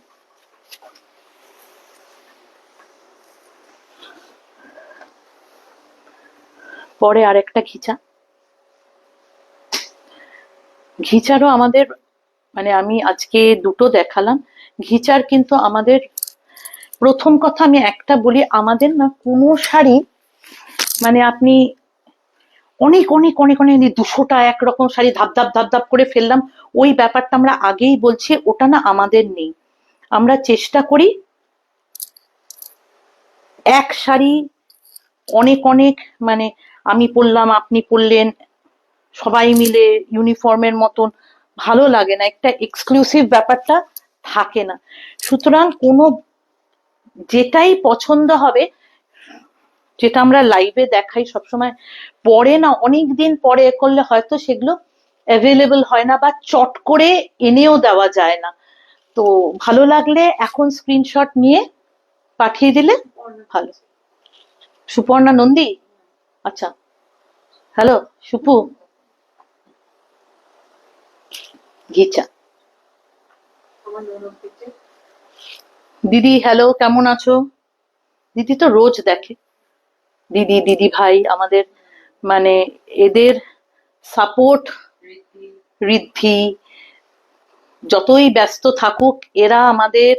[SPEAKER 1] পরে আরেকটা ঘিচা, ঘিচারও আমাদের মানে আমি আজকে দুটো দেখালাম। ঘিচার কিন্তু আমাদের প্রথম কথা আমি একটা বলি, আমাদের না কোনো শাড়ি মানে আপনি অনেক অনেক অনেক অনেক 200টা একরকম শাড়ি ধাপ ধাপ ধাপ ধাপ করে ফেললাম, ওই ব্যাপারটা আমরা আগেই বলছি ওটা না আমাদের নেই। আমরা চেষ্টা করি এক শাড়ি অনেক অনেক মানে আমি পরলাম আপনি পরলেন সবাই মিলে ইউনিফর্মের মতন ভালো লাগে না, একটা এক্সক্লুসিভ ব্যাপারটা থাকে না। সুতরাং কোনো যেটাই পছন্দ হবে, যেটা আমরা লাইভে দেখাই সবসময়, পরে না অনেক দিন পরে করলে হয়তো সেগুলো অ্যাভেলেবল হয় না বা চট করে এনেও দেওয়া যায় না। তো ভালো লাগলে এখন স্ক্রিনশট নিয়ে পাঠিয়ে দিলে ভালো। সুপর্ণা নন্দী, আচ্ছা, হ্যালো সুপু, ঘিচা দিদি, হ্যালো, কেমন আছো? দিদি তো রোজ দেখে, দিদি দিদি ভাই আমাদের, মানে এদের সাপোর্ট, ঋদ্ধি যতই ব্যস্ত থাকুক এরা আমাদের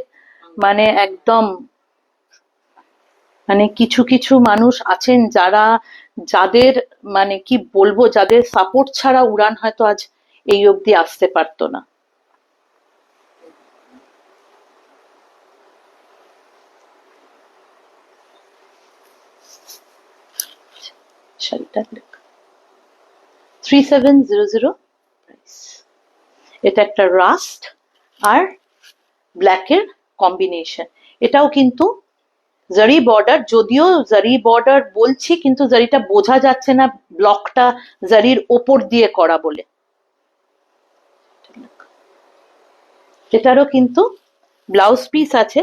[SPEAKER 1] মানে একদম, মানে কিছু কিছু মানুষ আছেন যারা, যাদের মানে কি বলবো, যাদের সাপোর্ট ছাড়া উড়ান হয়তো আজ এই অবধি আসতে পারতো না। শাড়িটা 3700 প্রাইস। এটা একটা রাস্ট আর ব্ল্যাকের কম্বিনেশন। এটাও কিন্তু জারি বর্ডার, যদিও জারি বর্ডার বলছি কিন্তু জারিটা বোঝা যাচ্ছে না, ব্লকটা জারির ওপর দিয়ে করা বলে। এটারও কিন্তু ব্লাউজ পিস আছে,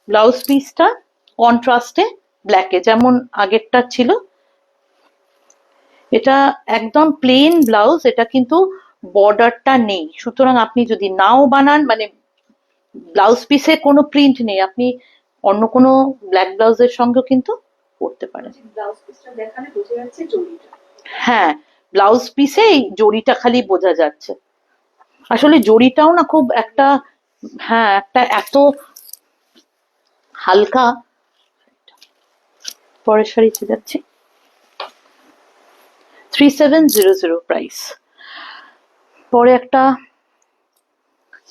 [SPEAKER 1] ব্লাউজ পিসটা কন্ট্রাস্টে ব্ল্যাকে যেমন আগেরটা ছিল। এটা একদম প্লেন ব্লাউজ, এটা কিন্তু বর্ডারটা নেই, সুতরাং আপনি যদি নাও বানান মানে ব্লাউজ পিসে কোনো প্রিন্ট নেই, আপনি অন্য কোনো ব্ল্যাক ব্লাউজের সঙ্গেও কিন্তু পরতে পারেন।
[SPEAKER 2] ব্লাউজ পিসটা দেখালে বোঝা যাচ্ছে জরিটা।
[SPEAKER 1] হ্যাঁ, ব্লাউজ পিসে এই জড়িটা খালি বোঝা যাচ্ছে। আসলে জড়িটাও না খুব একটা, হ্যাঁ একটা এত হালকা। পরের শাড়িতে যাচ্ছি, 3700 প্রাইস। পরে একটা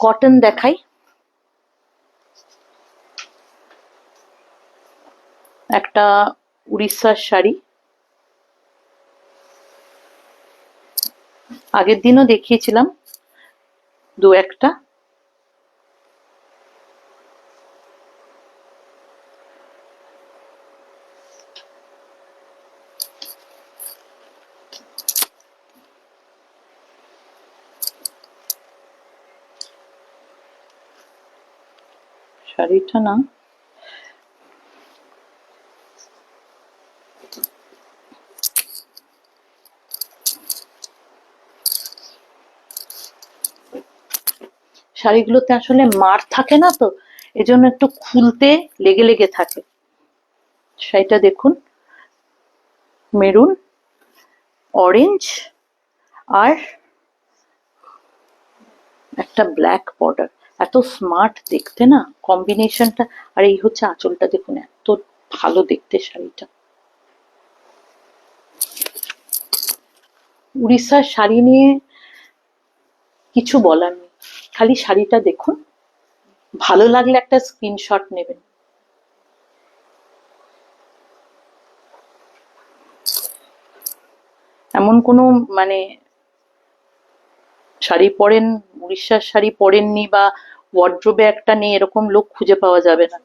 [SPEAKER 1] কটন দেখাই, একটা উড়িষ্যার শাড়ি, আগের দিনও দেখিয়েছিলাম দু একটা। শাড়িটা না, শাড়িগুলোতে আসলে মার থাকে না তো, এজন্য একটু খুলতে লেগে লেগে থাকে। শাড়িটা দেখুন, মেরুন, অরেঞ্জ আর একটা ব্ল্যাক বর্ডার, এত স্মার্ট দেখতে না কম্বিনেশনটা। আর এই হচ্ছে আঁচলটা, দেখুন এত ভালো দেখতে শাড়িটা। উড়িষ্যার শাড়ি নিয়ে কিছু বলার নেই, খালি শাড়িটা দেখুন, ভালো লাগলে একটা স্ক্রিনশট নেবেন। এমন কোনো মানে শাড়ি পরেন, উড়িষ্যার শাড়ি পরেননি বা ওয়ার্ড্রোবে একটা নেই এরকম লোক খুঁজে পাওয়া যাবে না।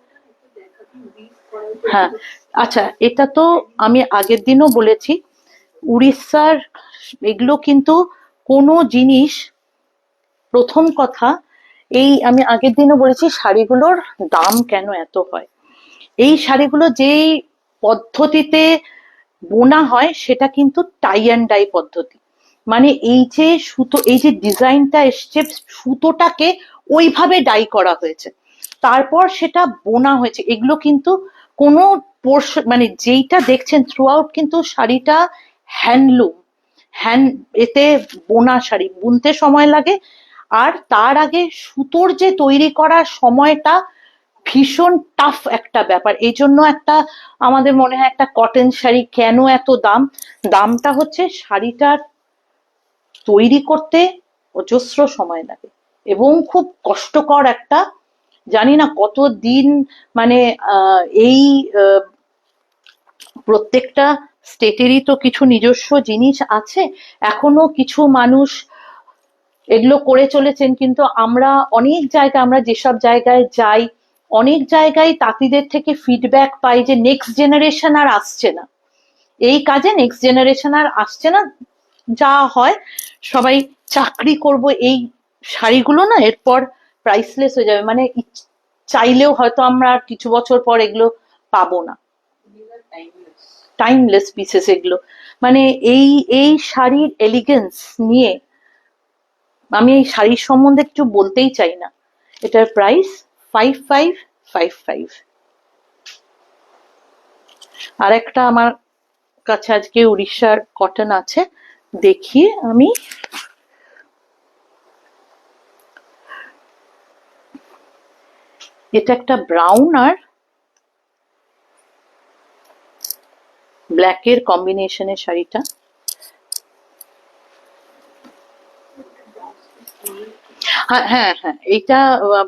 [SPEAKER 1] হ্যাঁ, আচ্ছা, এটা তো আমি আগের দিনও বলেছি, উড়িষ্যার এগুলো কিন্তু কোনো জিনিস, প্রথম কথা এই আমি আগের দিনও বলেছি শাড়িগুলোর দাম কেন এত হয়। এই শাড়িগুলো যেই পদ্ধতিতে বোনা হয় সেটা কিন্তু টাই অ্যান্ড ডাই পদ্ধতি। মানে এই যে সুতো, এই যে ডিজাইনটা এসছে, সুতোটাকে ওইভাবে ডাই করা হয়েছে, তারপর সেটা বোনা হয়েছে। এগুলো কিন্তু কোনো পোর্শন মানে যেইটা দেখছেন থ্রু আউট কিন্তু শাড়িটা হ্যান্ডলুম, হ্যান্ড এতে বোনা শাড়ি, বুনতে সময় লাগে। আর তার আগে সুতোর যে তৈরি করার সময়টা ভীষণ টাফ একটা ব্যাপার। এই জন্য একটা আমাদের মনে হয় একটা কটন শাড়ি কেন এত দাম, দামটা হচ্ছে শাড়িটার তৈরি করতে অজস্র সময় লাগে এবং খুব কষ্টকর একটা, জানি না কতদিন, মানে এই প্রত্যেকটা স্টেটেরই তো কিছু নিজস্ব জিনিস আছে, এখনো কিছু মানুষ এগুলো করে চলেছেন। কিন্তু আমরা অনেক জায়গায়, আমরা যেসব জায়গায় যাই, অনেক জায়গায় তাঁতিদের থেকে ফিডব্যাক পাই যে নেক্সট জেনারেশন আর আসছে না এই কাজে, নেক্সট জেনারেশন আর আসছে না। যা হয় সবাই চাকরি করব, এই শাড়িগুলো না এরপর প্রাইসলেস হয়ে যাবে, মানে চাইলেও হয়তো আমরা আর কিছু বছর পর এগুলো পাবো না, টাইমলেস পিসেস এগুলো। মানে এই এই শাড়ির এলিগেন্স নিয়ে আমি এই শাড়ির সম্বন্ধে কিছু বলতেই চাই না। এটার প্রাইস 5555। আর একটা আমার কাছে আজকে উড়িষ্যার কটন আছে, দেখিয়ে আমি। এটা একটা ব্রাউন আর ব্ল্যাকের কম্বিনেশনের শাড়িটা। হ্যাঁ হ্যাঁ হ্যাঁ, এইটা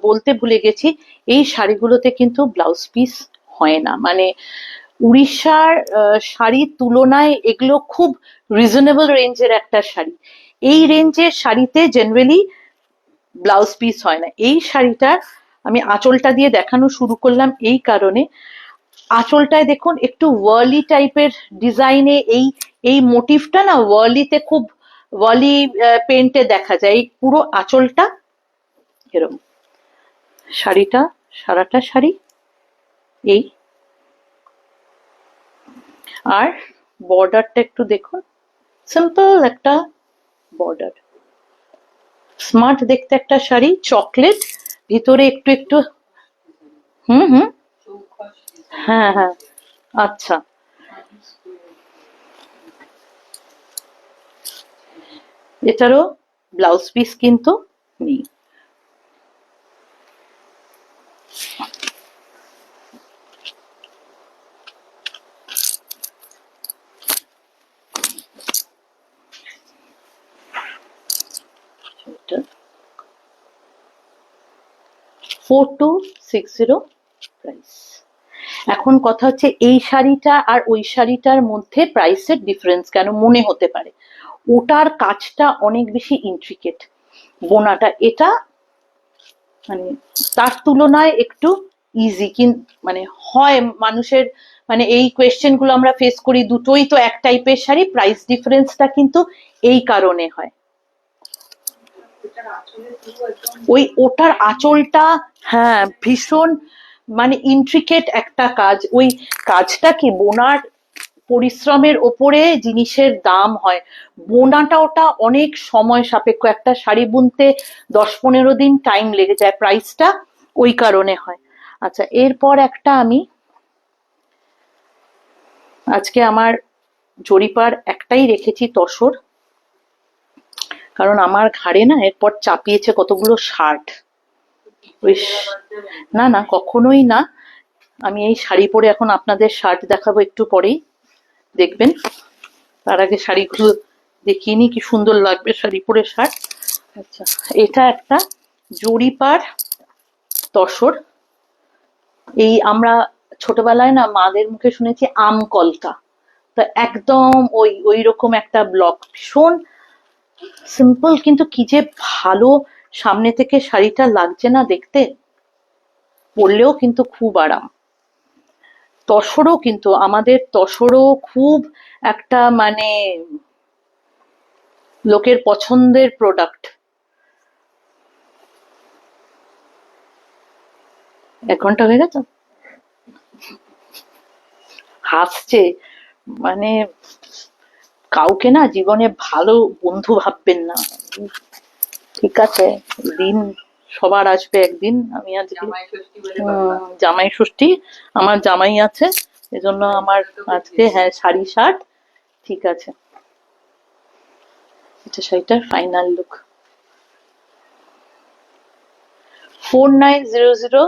[SPEAKER 1] বলতে ভুলে গেছি, এই শাড়িগুলোতে কিন্তু ব্লাউজ পিস হয় না। মানে উড়িষ্যার শাড়ির তুলনায় এগুলো খুব রিজনেবল রেঞ্জের একটা শাড়ি। এই রেঞ্জের শাড়িতে জেনারেলি ব্লাউজ পিস হয় না। এই শাড়িটার আমি আঁচলটা দিয়ে দেখানো শুরু করলাম এই কারণে, আঁচলটায় দেখুন একটু ওয়ার্লি টাইপের ডিজাইনে, এই এই মোটিভটা না ওয়ার্লিতে খুব, ওয়ার্লি পেন্টে দেখা যায়। পুরো আঁচলটা এরকম, শাড়িটা সারাটা শাড়ি এই, আর বর্ডারটা একটু দেখুন, সিম্পল একটা বর্ডার, স্মার্ট দেখতে একটা শাড়ি, চকলেট, ভিতরে একটু একটু। হুম হুম, হ্যাঁ হ্যাঁ, আচ্ছা। এটারও ব্লাউজ পিস কিন্তু নেই। এটা 4260 প্রাইস। এখন কথা হচ্ছে এই শাড়িটা আর ওই শাড়িটার মধ্যে প্রাইসের ডিফারেন্স কেন মনে হতে পারে? ওটার কাজটা অনেক বেশি ইন্ট্রিকেট, বোনাটা, এটা মানে তার তুলনায় একটু ইজি। মানে হয় মানুষের মানে এই কোয়েশ্চেন গুলো আমরা ফেস করি, দুটোই তো এক টাইপের শাড়ি, প্রাইস ডিফারেন্সটা কিন্তু এই কারণে হয়।
[SPEAKER 2] এটার আঁচলের পুরো একদম
[SPEAKER 1] ওই ওটার আঁচলটা হ্যাঁ ভীষণ মানে ইন্ট্রিকেট একটা কাজ। ওই কাজটা কি বোনার পরিশ্রমের ওপরে জিনিসের দাম হয়। বোনাটা ওটা অনেক সময় সাপেক্ষ, একটা শাড়ি বুনতে 10-15 দিন টাইম লেগে যায়, প্রাইসটা ওই কারণে হয়। আচ্ছা, এরপর একটা আমি আজকে আমার জরিপার একটাই রেখেছি তসর, কারণ আমার ঘাড়ে না এরপর চাপিয়েছে কতগুলো শার্ট। ওই না না কখনোই না, আমি এই শাড়ি পরে এখন আপনাদের শার্ট দেখাবো একটু পরেই, দেখবেন। তার আগে শাড়িগুলো দেখিয়ে নি, কি সুন্দর লাগবে শাড়ি পরে শার্ট। আচ্ছা, এটা একটা জরিপার তসর। এই আমরা ছোটবেলায় না মাদের মুখে শুনেছি আম কলকা, তো একদম ওই ওই রকম একটা ব্লক, ভীষণ সিম্পল কিন্তু কি যে ভালো সামনে থেকে শাড়িটা লাগছে না দেখতে, পরলেও কিন্তু খুব আরাম। তসরও কিন্তু আমাদের তসরও খুব একটা মানে লোকের পছন্দের প্রোডাক্ট। 1 ঘন্টা হয়ে গেছে, হাসছে মানে কাউকে না জীবনে ভালো বন্ধু ভাববেন না, ঠিক আছে? দিন সবার আসবে একদিন। আমি আজকে জামাই ষষ্ঠী, আমার জামাই আছে, এজন্য আমার আজকে হ্যাঁ শাড়ি শার্ট, ঠিক আছে। এটা শাড়িটার ফাইনাল লুক। 4900,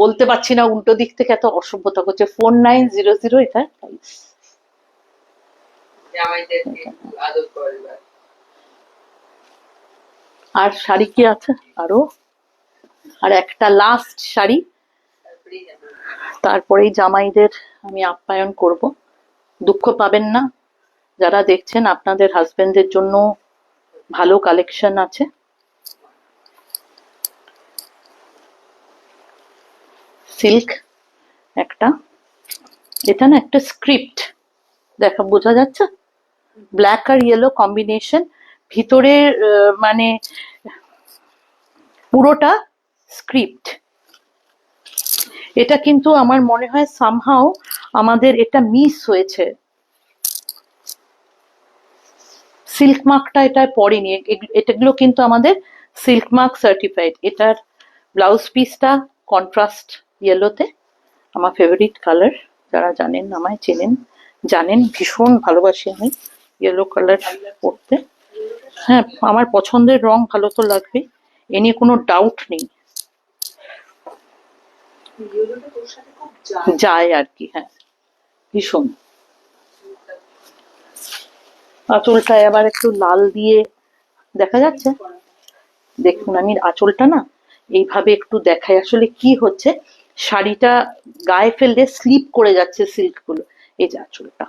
[SPEAKER 1] বলতে পারছি না, উল্টো দিক থেকে এত অসভ্যতা করছে। 4900 এটা প্রাইস। আর শাড়ি কি আছে আরো? আর একটা লাস্ট শাড়ি, তারপরেই জামাইদের আমি আপ্যায়ন করব। দুঃখ পাবেন না যারা দেখছেন, আপনাদের হাজবেন্ডের জন্য ভালো কালেকশন আছে। সিল্ক একটা, এটা না একটা স্ক্রিপ্ট, দেখা বোঝা যাচ্ছে, ব্ল্যাক আর ইয়েলো কম্বিনেশন, ভিতরে মানে পুরোটা স্ক্রিপ্ট। এটা কিন্তু আমার মনে হয় সামহাও আমাদের এটা মিস হয়েছে, সিল্ক মার্কটা এটা পড়েনি। এটাগুলো কিন্তু আমাদের সিল্ক মার্ক সার্টিফাইড। এটার ব্লাউজ পিসটা কন্ট্রাস্ট ইয়েলোতে, আমার ফেভারিট কালার, যারা জানেন আমায় চেনেন জানেন ভীষণ ভালোবাসি আমি ইয়েলো কালার পরতে। হ্যাঁ, আমার পছন্দের রং, ভালো তো লাগবে, এ নিয়ে কোনো ডাউট নেই,
[SPEAKER 2] ইয়েলোটা তোর সাথে খুব
[SPEAKER 1] যায় আর কি। হ্যাঁ ভীষণ। আঁচলটায় আবার একটু লাল দিয়ে দেখা যাচ্ছে, দেখুন আমি আঁচলটা না এইভাবে একটু দেখাই, আসলে কি হচ্ছে শাড়িটা গায়ে ফেললে স্লিপ করে যাচ্ছে সিল্ক গুলো। এই যে আঁচলটা,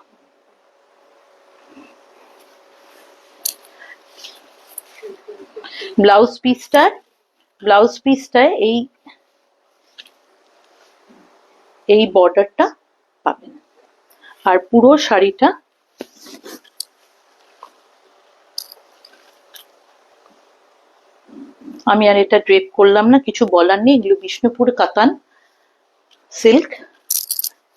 [SPEAKER 1] ব্লাউজ পিসটায় এই এই বর্ডারটা পাবেন, আর পুরো শাড়িটা আমি আর এটা ড্রেপ করলাম না, কিছু বলার নেই, এগুলো বিষ্ণুপুর কাতান সিল্ক,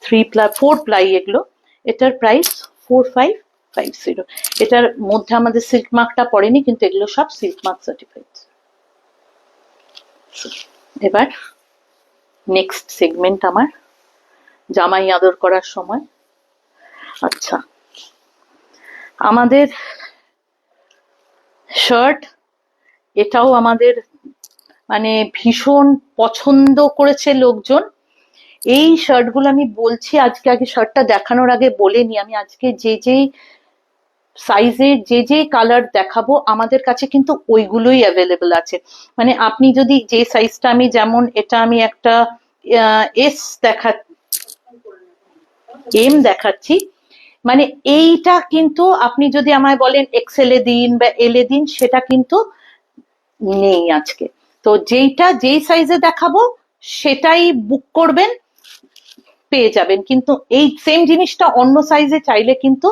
[SPEAKER 1] 4 প্লাই এগুলো। এটার প্রাইস 4550। এটার মধ্যে আমাদের সিল্ক মার্কটা পড়েনি, কিন্তু এগুলো সব সিল্ক মার্ক সার্টিফাইড। এবার নেক্সট সেগমেন্ট আমার জামাই আদর করার সময়। আচ্ছা, আমাদের শার্ট, এটাও আমাদের মানে ভীষণ পছন্দ করেছে লোকজন। এই শার্টগুলো আমি বলছি আজকে, আগে শার্টটা দেখানোর আগে বলে নি, আমি আজকে যে সাইজে যে কালার দেখাবো আমাদের কাছে কিন্তু ওইগুলোই অ্যাভেলেবল আছে। মানে আপনি যদি যে সাইজটা, আমি যেমন এটা আমি একটা এস এম দেখাচ্ছি, মানে এইটা কিন্তু আপনি যদি আমায় বলেন এক্সেল এ দিন বা এল এ দিন, সেটা কিন্তু নেই আজকে। তো যেই সাইজে দেখাবো সেটাই বুক করবেন, পেয়ে যাবেন। কিন্তু এই সেম জিনিসটা অন্য সাইজে চাইলে কিন্তু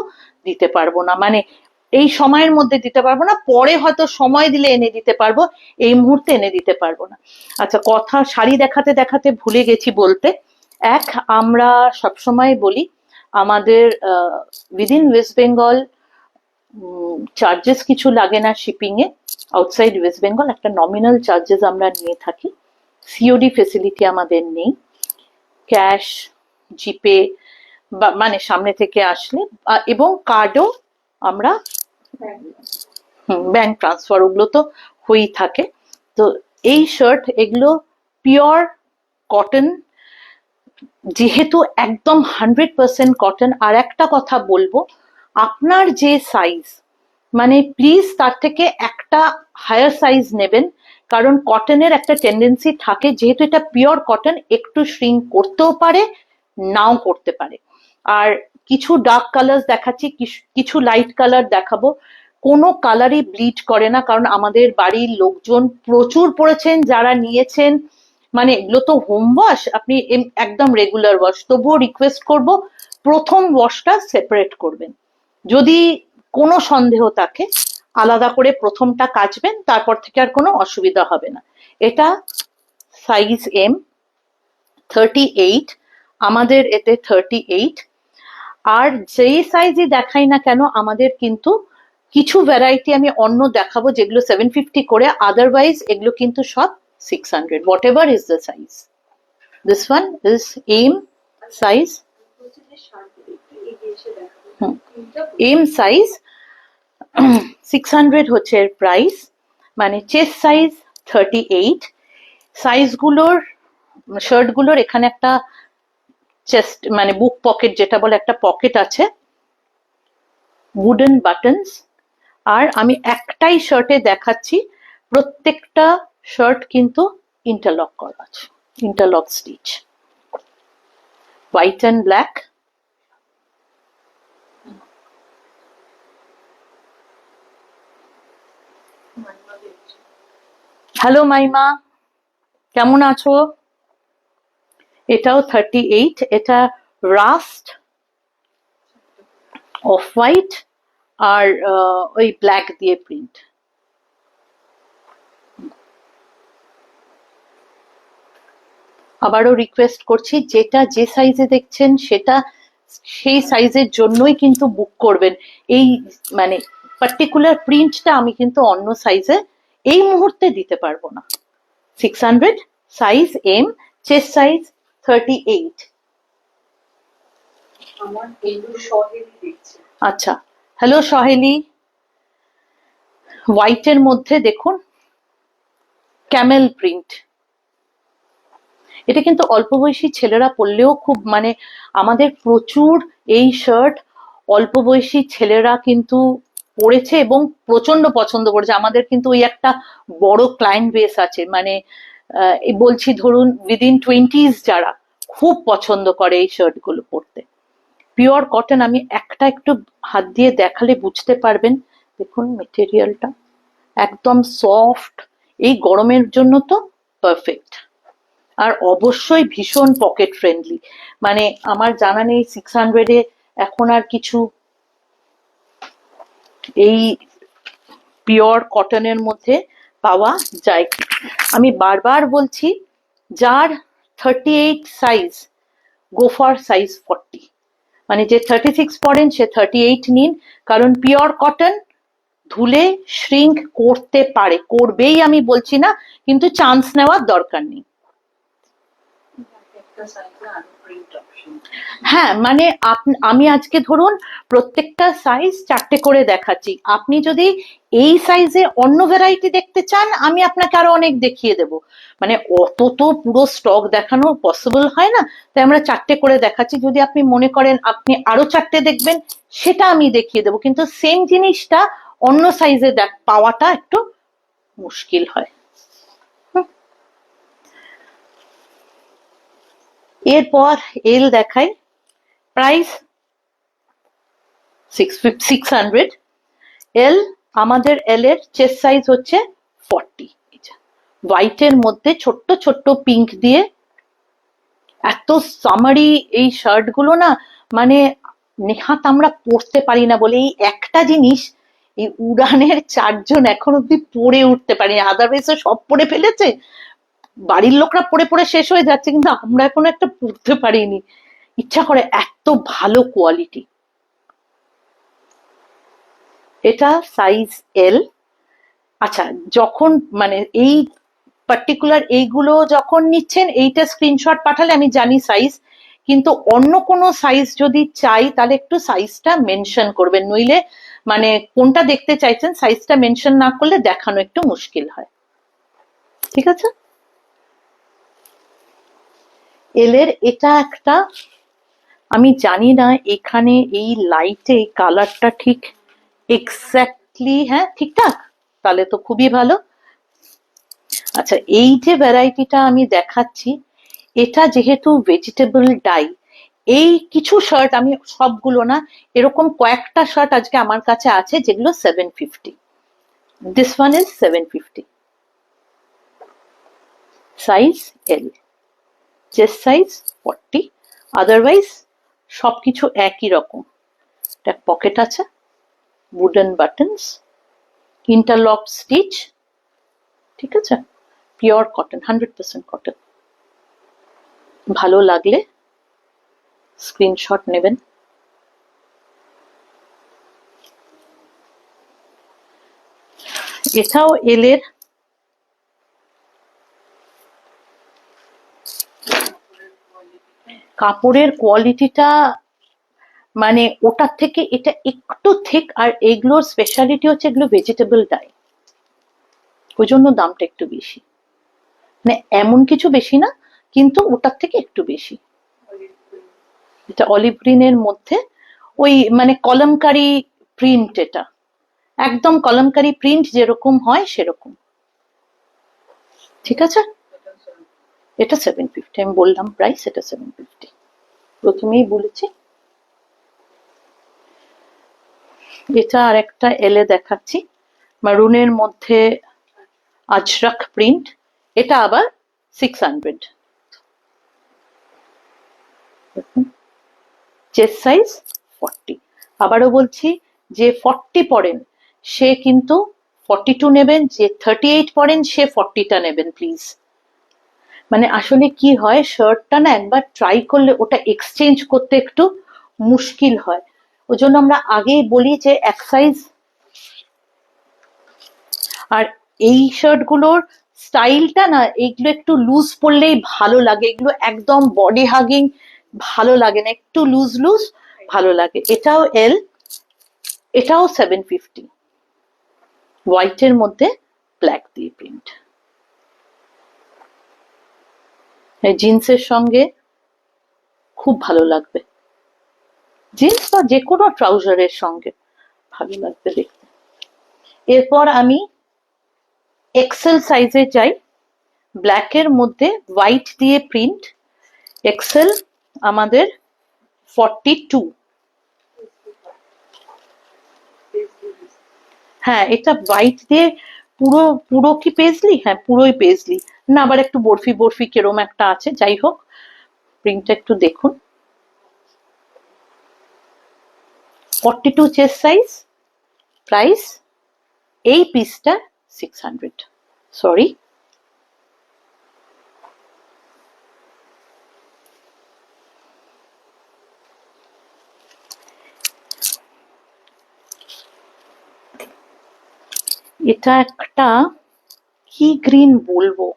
[SPEAKER 1] দিতে পারবো না, মানে এই সময়ের মধ্যে দিতে পারবো না, পরে হয়তো সময় দিলে এনে দিতে পারবো, এই মুহূর্তে এনে দিতে পারবো না। আচ্ছা, কথা শাড়ি দেখাতে দেখাতে ভুলে গেছি বলতে, আমরা সবসময় বলি আমাদের উইদিন ওয়েস্ট বেঙ্গল চার্জেস কিছু লাগে না শিপিং এ। আউটসাইড ওয়েস্ট বেঙ্গল একটা নমিনাল চার্জেস আমরা নিয়ে থাকি। সিওডি ফেসিলিটি আমাদের নেই, ক্যাশ, জিপে বা মানে সামনে থেকে আসলে, এবং কার্ডও আমরা ব্যাংক ট্রান্সফার ওগুলো তো হয়েই থাকে। তো এই শার্ট এগুলো পিওর কটন, যেহেতু একদম 100% কটন। আর একটা কথা বলবো, আপনার যে সাইজ, মানে প্লিজ তার থেকে একটা হায়ার সাইজ নেবেন, কারণ কটনের একটা টেন্ডেন্সি থাকে, যেহেতু এটা পিওর কটন, একটু শ্রিঙ্ক করতেও পারে, নাও করতে পারে। আর কিছু ডার্ক কালার দেখাচ্ছি, কিছু লাইট কালার দেখাবো। কোনো কালারই ব্লিড করে না, কারণ আমাদের বাড়ির লোকজন প্রচুর পড়েছেন যারা নিয়েছেন। মানে এগুলো তো হোম ওয়াশ, আপনি একদম রেগুলার ওয়াশ, তবুও রিকোয়েস্ট করব প্রথম ওয়াশটা সেপারেট করবেন। যদি কোনো সন্দেহ থাকে আলাদা করে প্রথমটা কাচবেন, তারপর থেকে আর কোনো অসুবিধা হবে না। এটা সাইজ এম, 38, আমাদের এতে 38। আর যেই সাইজই দেখাই না কেন আমাদের কিন্তু কিছু ভ্যারাইটি আমি অন্য দেখাবো যেগুলো 750 করে, আদারওয়াইজ এগুলো কিন্তু সব 600, whatever is the size. This one is M size, M size 600 হচ্ছে এর প্রাইস, মানে চেস্ট সাইজ 38। সাইজগুলোর, শার্টগুলোর এখানে একটা চেস্ট মানে বুক পকেট যেটা বলে একটা পকেট আছে, উডেন বাটনস। আর আমি একটাই শার্টে দেখাচ্ছি, প্রত্যেকটা শার্ট কিন্তু ইন্টারলক করা আছে, interlock stitch, white and black. Hello Maima, কেমন আছো? এটাও 38, এটা রাস্ট, অফ হোয়াইট আর ওই ব্ল্যাক দিয়ে প্রিন্ট। আবারও রিকোয়েস্ট করছি, যেটা যে সাইজে দেখছেন সেটা সেই সাইজের জন্যই কিন্তু বুক করবেন। এই মানে পার্টিকুলার প্রিন্টটা আমি কিন্তু অন্য সাইজে এই মুহূর্তে দিতে পারবো না। 600, সাইজ এম, চেস্ট সাইজ 38। আচ্ছা, হ্যালো সহেলি, হোয়াইটের মধ্যে দেখুন ক্যামেল প্রিন্ট। এটা কিন্তু অল্প বয়সী ছেলেরা পরলেও খুব, মানে আমাদের প্রচুর এই শার্ট অল্প বয়সী ছেলেরা কিন্তু পরেছে এবং প্রচন্ড পছন্দ করেছে। আমাদের কিন্তু ওই একটা বড় ক্লায়েন্ট বেস আছে, মানে বলছি ধরুন উইদিন 20s যারা খুব পছন্দ করে এই শার্ট গুলো পরতে। পিওর কটন, আমি একটা একটু হাত দিয়ে দেখালে বুঝতে পারবেন। দেখুন মেটেরিয়ালটা একদম সফট, এই গরমের জন্য তো পারফেক্ট। আর অবশ্যই ভীষণ পকেট ফ্রেন্ডলি, মানে আমার জানা নেই 600-এ এখন আর কিছু এই পিওর কটনের মধ্যে পাওয়া যায়। আমি বারবার বলছি, যার 38 সাইজ, গো ফর সাইজ 40, মানে যে 36 পড়েন সে 38 নিন, কারণ পিওর কটন ধুলে শ্রিঙ্ক করতে পারে, করবেই আমি বলছি না, কিন্তু চান্স নেওয়ার দরকার নেই।
[SPEAKER 2] প্রত্যেকটা সাইজে আরো প্রিন্ট অপশন।
[SPEAKER 1] হ্যাঁ মানে আমি আজকে ধরুন প্রত্যেকটা সাইজ 4টে করে দেখাচ্ছি, আপনি যদি এই সাইজে অন্য ভ্যারাইটি দেখতে চান আমি আপনাকে আরো অনেক দেখিয়ে দেব। মানে অত তো পুরো স্টক দেখানো পসিবল হয় না, তাই আমরা 4টে করে দেখাচ্ছি। যদি আপনি মনে করেন আপনি আরো 4টে দেখবেন সেটা আমি দেখিয়ে দেবো, কিন্তু সেম জিনিসটা অন্য সাইজে পাওয়াটা একটু মুশকিল হয়। এরপর এল দেখাই, প্রাইস 600। এল, আমাদের এল এর চেস্ট সাইজ হচ্ছে 40। হোয়াইটের মধ্যে ছোট্ট ছোট্ট পিঙ্ক দিয়ে, এত সামারি এই শার্ট গুলো না, মানে নেহাত আমরা পরতে পারি না বলে এই একটা জিনিস এই উড়ানের 4জন এখন অব্দি পরে উঠতে পারি, আদারওয়াইজ সব পরে ফেলেছে, বাড়ির লোকরা পরে পরে শেষ হয়ে যাচ্ছে, কিন্তু আমরা এখনো একটা পরতে পারিনি। ইচ্ছা করে, এত ভালো কোয়ালিটি। এটা সাইজ এল। আচ্ছা, যখন মানে এই পার্টিকুলার এইগুলো যখন নিচ্ছেন এইটা স্ক্রিনশট পাঠালে আমি জানি সাইজ, কিন্তু অন্য কোনো সাইজ যদি চাই তাহলে একটু সাইজটা মেনশন করবেন, নইলে মানে কোনটা দেখতে চাইছেন সাইজটা মেনশন না করলে দেখানো একটু মুশকিল হয়। ঠিক আছে, এল এর এটা একটা, আমি জানি না এখানে এই লাইটে কালারটা ঠিক এক্স্যাক্টলি, হ্যাঁ ঠিকঠাক, তাহলে তো খুবই ভালো। আচ্ছা, এই যে ভ্যারাইটিটা আমি দেখাচ্ছি এটা যেহেতু ভেজিটেবল ডাই, এই কিছু শার্ট, আমি সবগুলো না, এরকম কয়েকটা শার্ট আজকে আমার কাছে আছে যেগুলো 750। This one is 750, size L, chest size 40। Otherwise সবকিছু একই রকম। একটা পকেট আছে, উডেন বাটনস, ইন্টারলক স্টিচ, ঠিক আছে, পিওর কটন, 100% কটন। ভালো লাগলে স্ক্রিনশট নেবেন। এটাও এল এর, কাপড়ের কোয়ালিটিটা মানে ওটার থেকে এটা একটু ঠিক, আর এগুলোর স্পেশালিটি হচ্ছে এগুলো ভেজিটেবল ডাই, ওই জন্য দামটা একটু বেশি, মানে এমন কিছু বেশি না, কিন্তু ওটার থেকে একটু বেশি। এটা অলিভ গ্রিনের মধ্যে ওই মানে কলমকারি প্রিন্ট, এটা একদম কলমকারি প্রিন্ট যেরকম হয় সেরকম। ঠিক আছে, এটা 750, আমি বললাম প্রাইস, এটা 750 প্রথমেই বলেছি। এটা আর একটা এলে দেখাচ্ছি, মারুনের মধ্যে আজরাক প্রিন্ট, এটা আবার 600। Chest size 40। আবারও বলছি, যে 40 পরেন সে কিন্তু 42 নেবেন, যে 38 পরেন সে 40টা নেবেন প্লিজ। মানে আসলে কি হয়, শার্টটা না একবার ট্রাই করলে ওটা এক্সচেঞ্জ করতে একটু মুশকিল হয়, ওই জন্য আমরা আগেই বলি যে এক সাইজ। আর এই শার্ট গুলোর স্টাইলটা না, এইগুলো একটু লুজ পরলেই ভালো লাগে, এগুলো একদম বডি হাগিং ভালো লাগে না, একটু লুজ লুজ ভালো লাগে। এটাও এল, এটাও 750, হোয়াইটের মধ্যে ব্ল্যাক দিয়ে প্রিন্ট, জিন্সের সঙ্গে খুব ভালো লাগবে, জিন্স বা যে কোনো ট্রাউজারের সঙ্গে ভালো লাগবে দেখতে। এরপর আমি এক্সেল সাইজে যাই, ব্ল্যাকের মধ্যে হোয়াইট দিয়ে প্রিন্ট, এক্সেল আমাদের 42। হ্যাঁ, এটা হোয়াইট দিয়ে পুরো পুরো কি পেজলি, হ্যাঁ পুরোই পেজলি, না আবার একটু বরফি বরফি কেরম একটা আছে, যাই হোক প্রিন্টটা একটু দেখুন। 42 চেস্ট সাইজ, প্রাইস এই পিসটা 600, সরি। এটা একটা কি গ্রিন বলবো,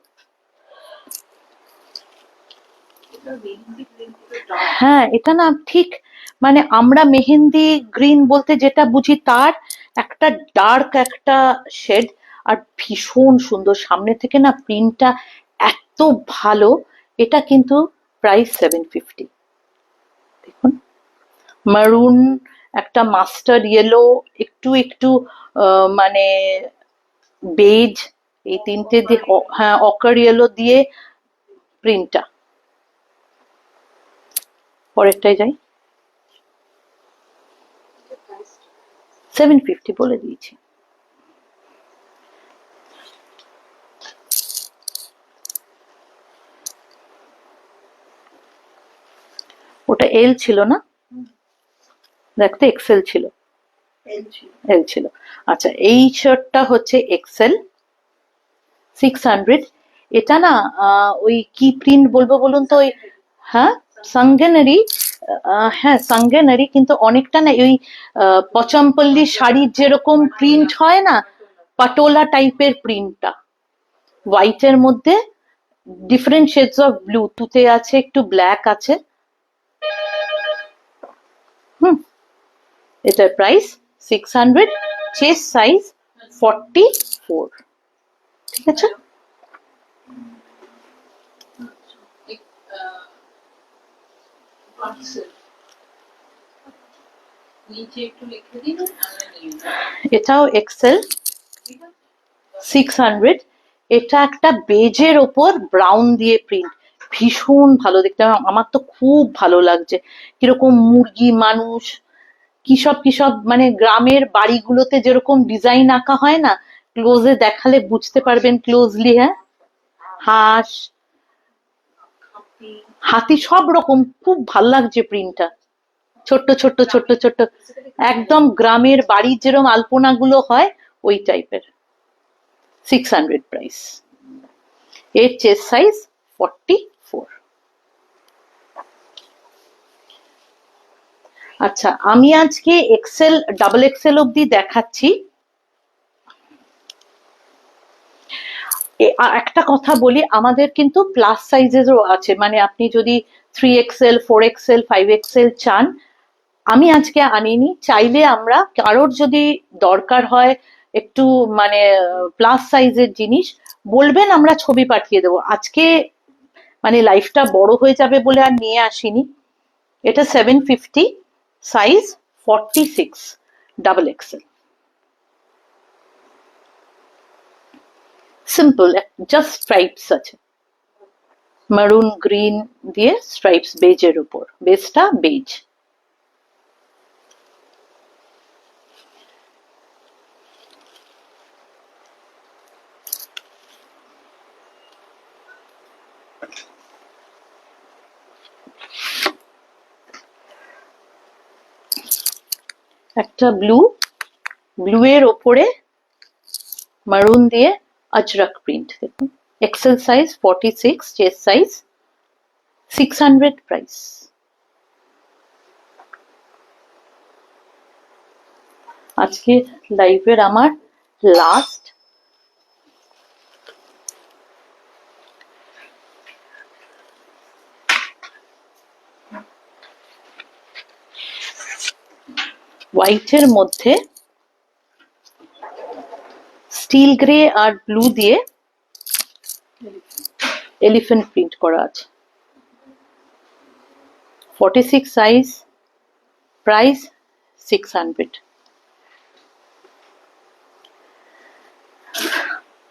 [SPEAKER 2] মেহেন্দি গ্রিন পুরো dark।
[SPEAKER 1] হ্যাঁ, এটা না ঠিক মানে আমরা মেহেন্দি গ্রিন বলতে যেটা বুঝি তার একটা ডার্ক একটা শেড, আর ভীষণ সুন্দর সামনে থেকে না প্রিন্টটা এত ভালো। এটা কিন্তু প্রাইস 750। দেখুন, মারুন, একটা মাস্টার্ড ইয়েলো, একটু একটু মানে বেজ, এই তিনটে দিয়ে হ্যাঁ অকার ইয়েলো দিয়ে প্রিন্টটা। পরেরটাই যাই, 750 বলে দিয়েছি। ওটা এল ছিল না, দেখতে এক্সেল ছিল,
[SPEAKER 2] এল ছিল।
[SPEAKER 1] এল ছিল। আচ্ছা, এই শার্টটা হচ্ছে এক্সেল 600। এটা না ওই কি প্রিন্ট বলবো বলুন তো, ওই হ্যাঁ সাঙ্গেনারি, হ্যাঁ সাঙ্গেনারি, কিন্তু অনেকটা না ওই পচমপল্লী শাড়ির যেরকম প্রিন্ট হয় না, পাটোলা টাইপের প্রিন্টটা, হোয়াইটের মধ্যে ডিফারেন্ট শেডস অফ ব্লু, তুতে আছে, একটু ব্ল্যাক আছে। হুম, এটার প্রাইস 600, চেস্ট সাইজ 44। ঠিক আছে,
[SPEAKER 2] হোয়াটসঅ্যাপ নিচে একটু লিখে দিন, আমরা নিয়ে নেব।
[SPEAKER 1] এটাও এক্সেল
[SPEAKER 2] ঠিক আছে?
[SPEAKER 1] 600। এটা একটা বেজের ওপর ব্রাউন দিয়ে প্রিন্ট, ভীষণ ভালো দেখতে, আমার তো খুব ভালো লাগছে। কিরকম মুরগি মানুষ, কিসব কিসব মানে গ্রামের বাড়িগুলোতে যেরকম ডিজাইন আঁকা হয় না, ক্লোজে দেখালে বুঝতে পারবেন ক্লোজলি। হ্যাঁ, হাঁস,
[SPEAKER 2] হাতি,
[SPEAKER 1] হাতি, সব রকম, খুব ভাল লাগছে প্রিন্টটা। ছোট্ট ছোট্ট ছোট্ট ছোট্ট, একদম গ্রামের বাড়ির যেরকম আলপনা গুলো হয় ওই টাইপের। 600 প্রাইস। এর চেস্ট সাইজ 44। আচ্ছা, আমি আজকে এক্সেল ডাবল এক্সেল অব্দি দেখাচ্ছি। একটা কথা বলি, আমাদের কিন্তু প্লাস সাইজেরও আছে, মানে আপনি যদি 3XL 4XL 5XL চান, আমি আজকে আনিনি। চাইলে আমরা কারোর যদি দরকার হয় একটু মানে প্লাস সাইজের জিনিস বলবেন, আমরা ছবি পাঠিয়ে দেবো। আজকে মানে লাইফটা বড় হয়ে যাবে বলে আর নিয়ে আসিনি। এটা 750, size 46, double XL. Simple, just stripes আছে, মারুন গ্রিন দিয়ে স্ট্রাইপস, বেজের উপর, বেজটা বেজ। একটা ব্লু, ব্লু এর ওপরে মারুন দিয়ে আজরাক প্রিন্ট, দেখুন XL size 46, chest size 600 price. আজকে লাইভের আমার লাস্ট হোয়াইটের মধ্যে স্টিল গ্রে আর ব্লু দিয়ে এলিফ্যান্ট প্রিন্ট করা আছে, 46 সাইজ, প্রাইস 600।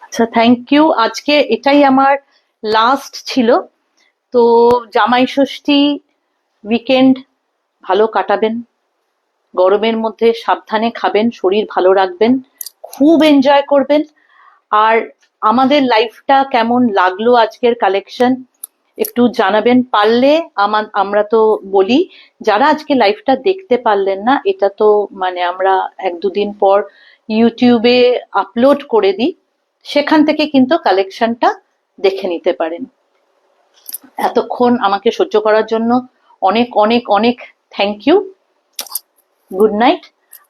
[SPEAKER 1] আচ্ছা, থ্যাংক ইউ। আজকে এটাই আমার লাস্ট ছিল। তো জামাই ষষ্ঠী উইকেন্ড ভালো কাটাবেন, গরমের মধ্যে সাবধানে খাবেন, শরীর ভালো রাখবেন, খুব এনজয় করবেন। আর আমাদের লাইফটা কেমন লাগলো আজকের কালেকশন একটু জানাবেন পারলে। আমরা তো বলি, যারা আজকে লাইফটা দেখতে পারলেন না, এটা তো মানে আমরা 1-2 দিন পর ইউটিউবে আপলোড করে দিই, সেখান থেকে কিন্তু কালেকশনটা দেখে নিতে পারেন। এতক্ষণ আমাকে সহ্য করার জন্য অনেক অনেক অনেক থ্যাংক ইউ। Good night.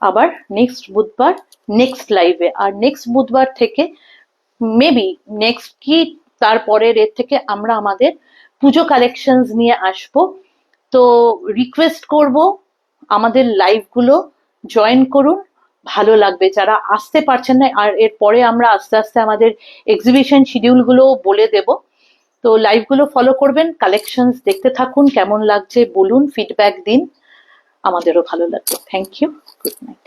[SPEAKER 1] আবার নেক্সট বুধবার নেক্সট লাইভে, আর নেক্সট বুধবার থেকে মেবি নেক্সট কি তারপরের এর থেকে আমরা আমাদের পুজো কালেকশনস নিয়ে আসবো। তো রিকোয়েস্ট করব আমাদের লাইভগুলো জয়েন করুন, ভালো লাগবে। যারা আসতে পারছেন না, আর এরপরে আমরা আস্তে আস্তে আমাদের এক্সিবিশন শিডিউলগুলো বলে দেব। তো লাইভগুলো ফলো করবেন, কালেকশনস দেখতে থাকুন, কেমন লাগছে বলুন, ফিডব্যাক দিন, আমাদেরও ভালো লাগবে। Thank you, good night.